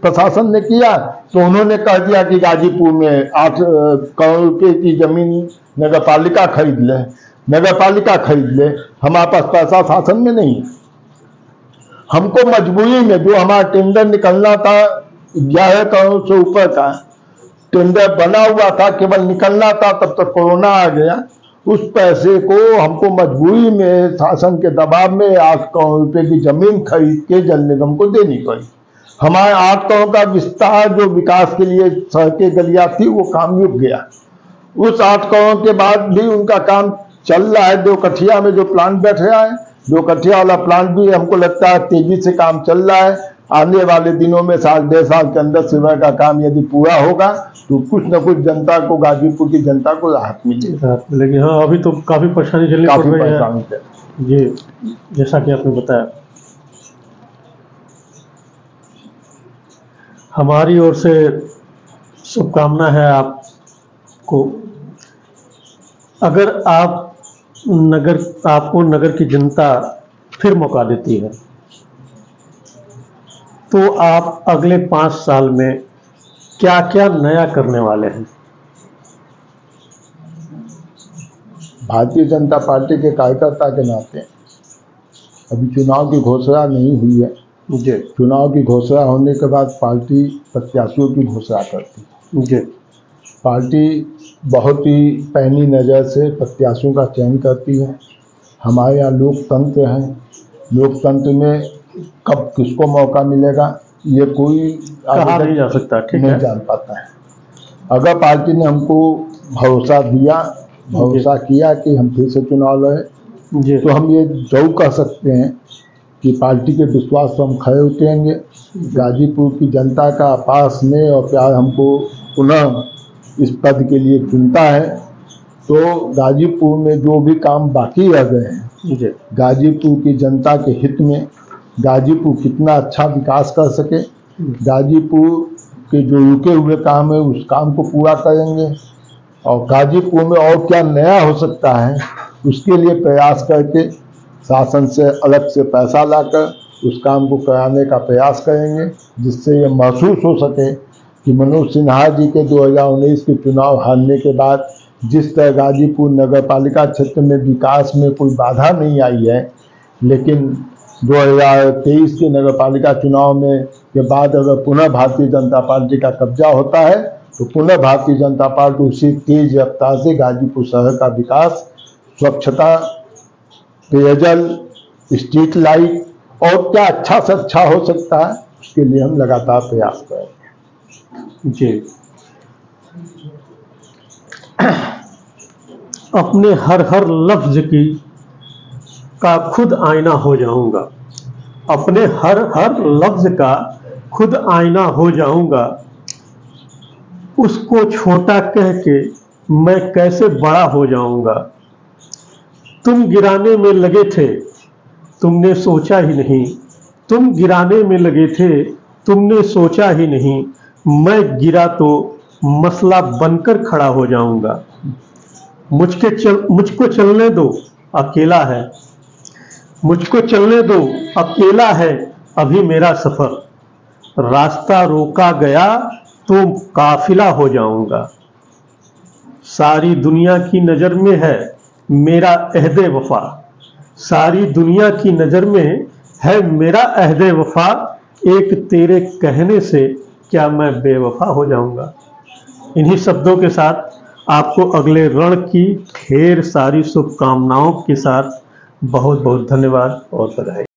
प्रशासन ने किया तो उन्होंने कह दिया कि गाजीपुर में 8 करोड़ रुपए की जमीन नगर पालिका खरीद ले, हमारे पास पैसा शासन में नहीं है। हमको मजबूरी में जो हमारा टेंडर निकलना था 11 करोड़ से ऊपर का टेंडर बना हुआ था, केवल निकलना था, तब तक कोरोना आ गया। उस पैसे को हमको मजबूरी में शासन के दबाव में 8 करोड़ रुपए की जमीन खरीद के जल निगम को देनी पड़ी। हमारे 8 करोड़ का विस्तार जो विकास के लिए सड़कें गलियां थी वो काम रुक गया। उस 8 करोड़ के बाद भी उनका काम चल रहा है। 2 कठिया में जो प्लांट बैठ रहा है, 2 कठिया वाला प्लांट भी हमको लगता है तेजी से काम चल रहा है। आने वाले दिनों में 1.5 साल के अंदर सीवर का काम यदि पूरा होगा तो कुछ न कुछ जनता को, गाजीपुर की जनता को राहत मिलेगी। हाँ, अभी तो काफी परेशानी झेलनी पड़ रही है जी, जैसा कि आपने बताया। हमारी ओर से शुभकामना है आपको। अगर आपको नगर की जनता फिर मौका देती है तो आप अगले 5 साल में क्या क्या नया करने वाले हैं? भारतीय जनता पार्टी के कार्यकर्ता के नाते अभी चुनाव की घोषणा नहीं हुई है। जी। चुनाव की घोषणा होने के बाद पार्टी प्रत्याशियों की घोषणा करती है। जी। पार्टी बहुत ही पैनी नज़र से प्रत्याशियों का चयन करती है। हमारे यहाँ लोकतंत्र है, लोकतंत्र में कब किसको मौका मिलेगा ये कोई कहा नहीं जा सकता, ठीक नहीं जान पाता है। अगर पार्टी ने हमको भरोसा दिया, भरोसा किया कि हम फिर से चुनाव लड़े, तो हम ये जरूर कह सकते हैं कि पार्टी के विश्वास पर हम खड़े उतरेंगे। गाजीपुर की जनता का अपार स्नेह और प्यार हमको पुनः इस पद के लिए चुनता है। तो गाजीपुर में जो भी काम बाकी रह गए हैं, गाजीपुर की जनता के हित में, गाजीपुर कितना अच्छा विकास कर सके, गाजीपुर के जो रुके हुए काम है उस काम को पूरा करेंगे और गाजीपुर में और क्या नया हो सकता है उसके लिए प्रयास करके शासन से अलग से पैसा लाकर उस काम को कराने का प्रयास करेंगे, जिससे ये महसूस हो सके कि मनोज सिन्हा जी के 2019 के चुनाव हारने के बाद जिस तरह गाजीपुर नगर पालिका क्षेत्र में विकास में कोई बाधा नहीं आई है, लेकिन 2023 के नगर पालिका चुनाव में के बाद अगर पुनः भारतीय जनता पार्टी का कब्जा होता है तो पुनः भारतीय जनता पार्टी उसी तेज रफ्तार से गाजीपुर शहर का विकास, स्वच्छता, पेयजल, स्ट्रीट लाइट और क्या अच्छा से अच्छा हो सकता है, उसके लिए हम लगातार प्रयास करेंगे। जी, अपने हर हर लफ्ज की का खुद आईना हो जाऊंगा, अपने हर हर लफ्ज का खुद आईना हो जाऊंगा, उसको छोटा कह के मैं कैसे बड़ा हो जाऊंगा। तुम गिराने में लगे थे, तुमने सोचा ही नहीं, तुम गिराने में लगे थे, तुमने सोचा ही नहीं, मैं गिरा तो मसला बनकर खड़ा हो जाऊंगा। मुझको चलने दो, अकेला है, मुझको चलने दो, अकेला है अभी मेरा सफर, रास्ता रोका गया तो काफिला हो जाऊंगा। सारी दुनिया की नजर में है मेरा अहदे वफा, सारी दुनिया की नजर में है मेरा अहदे वफा, एक तेरे कहने से क्या मैं बेवफा हो जाऊंगा। इन्हीं शब्दों के साथ आपको अगले रण की ढेर सारी शुभकामनाओं के साथ बहुत बहुत धन्यवाद और बधाई।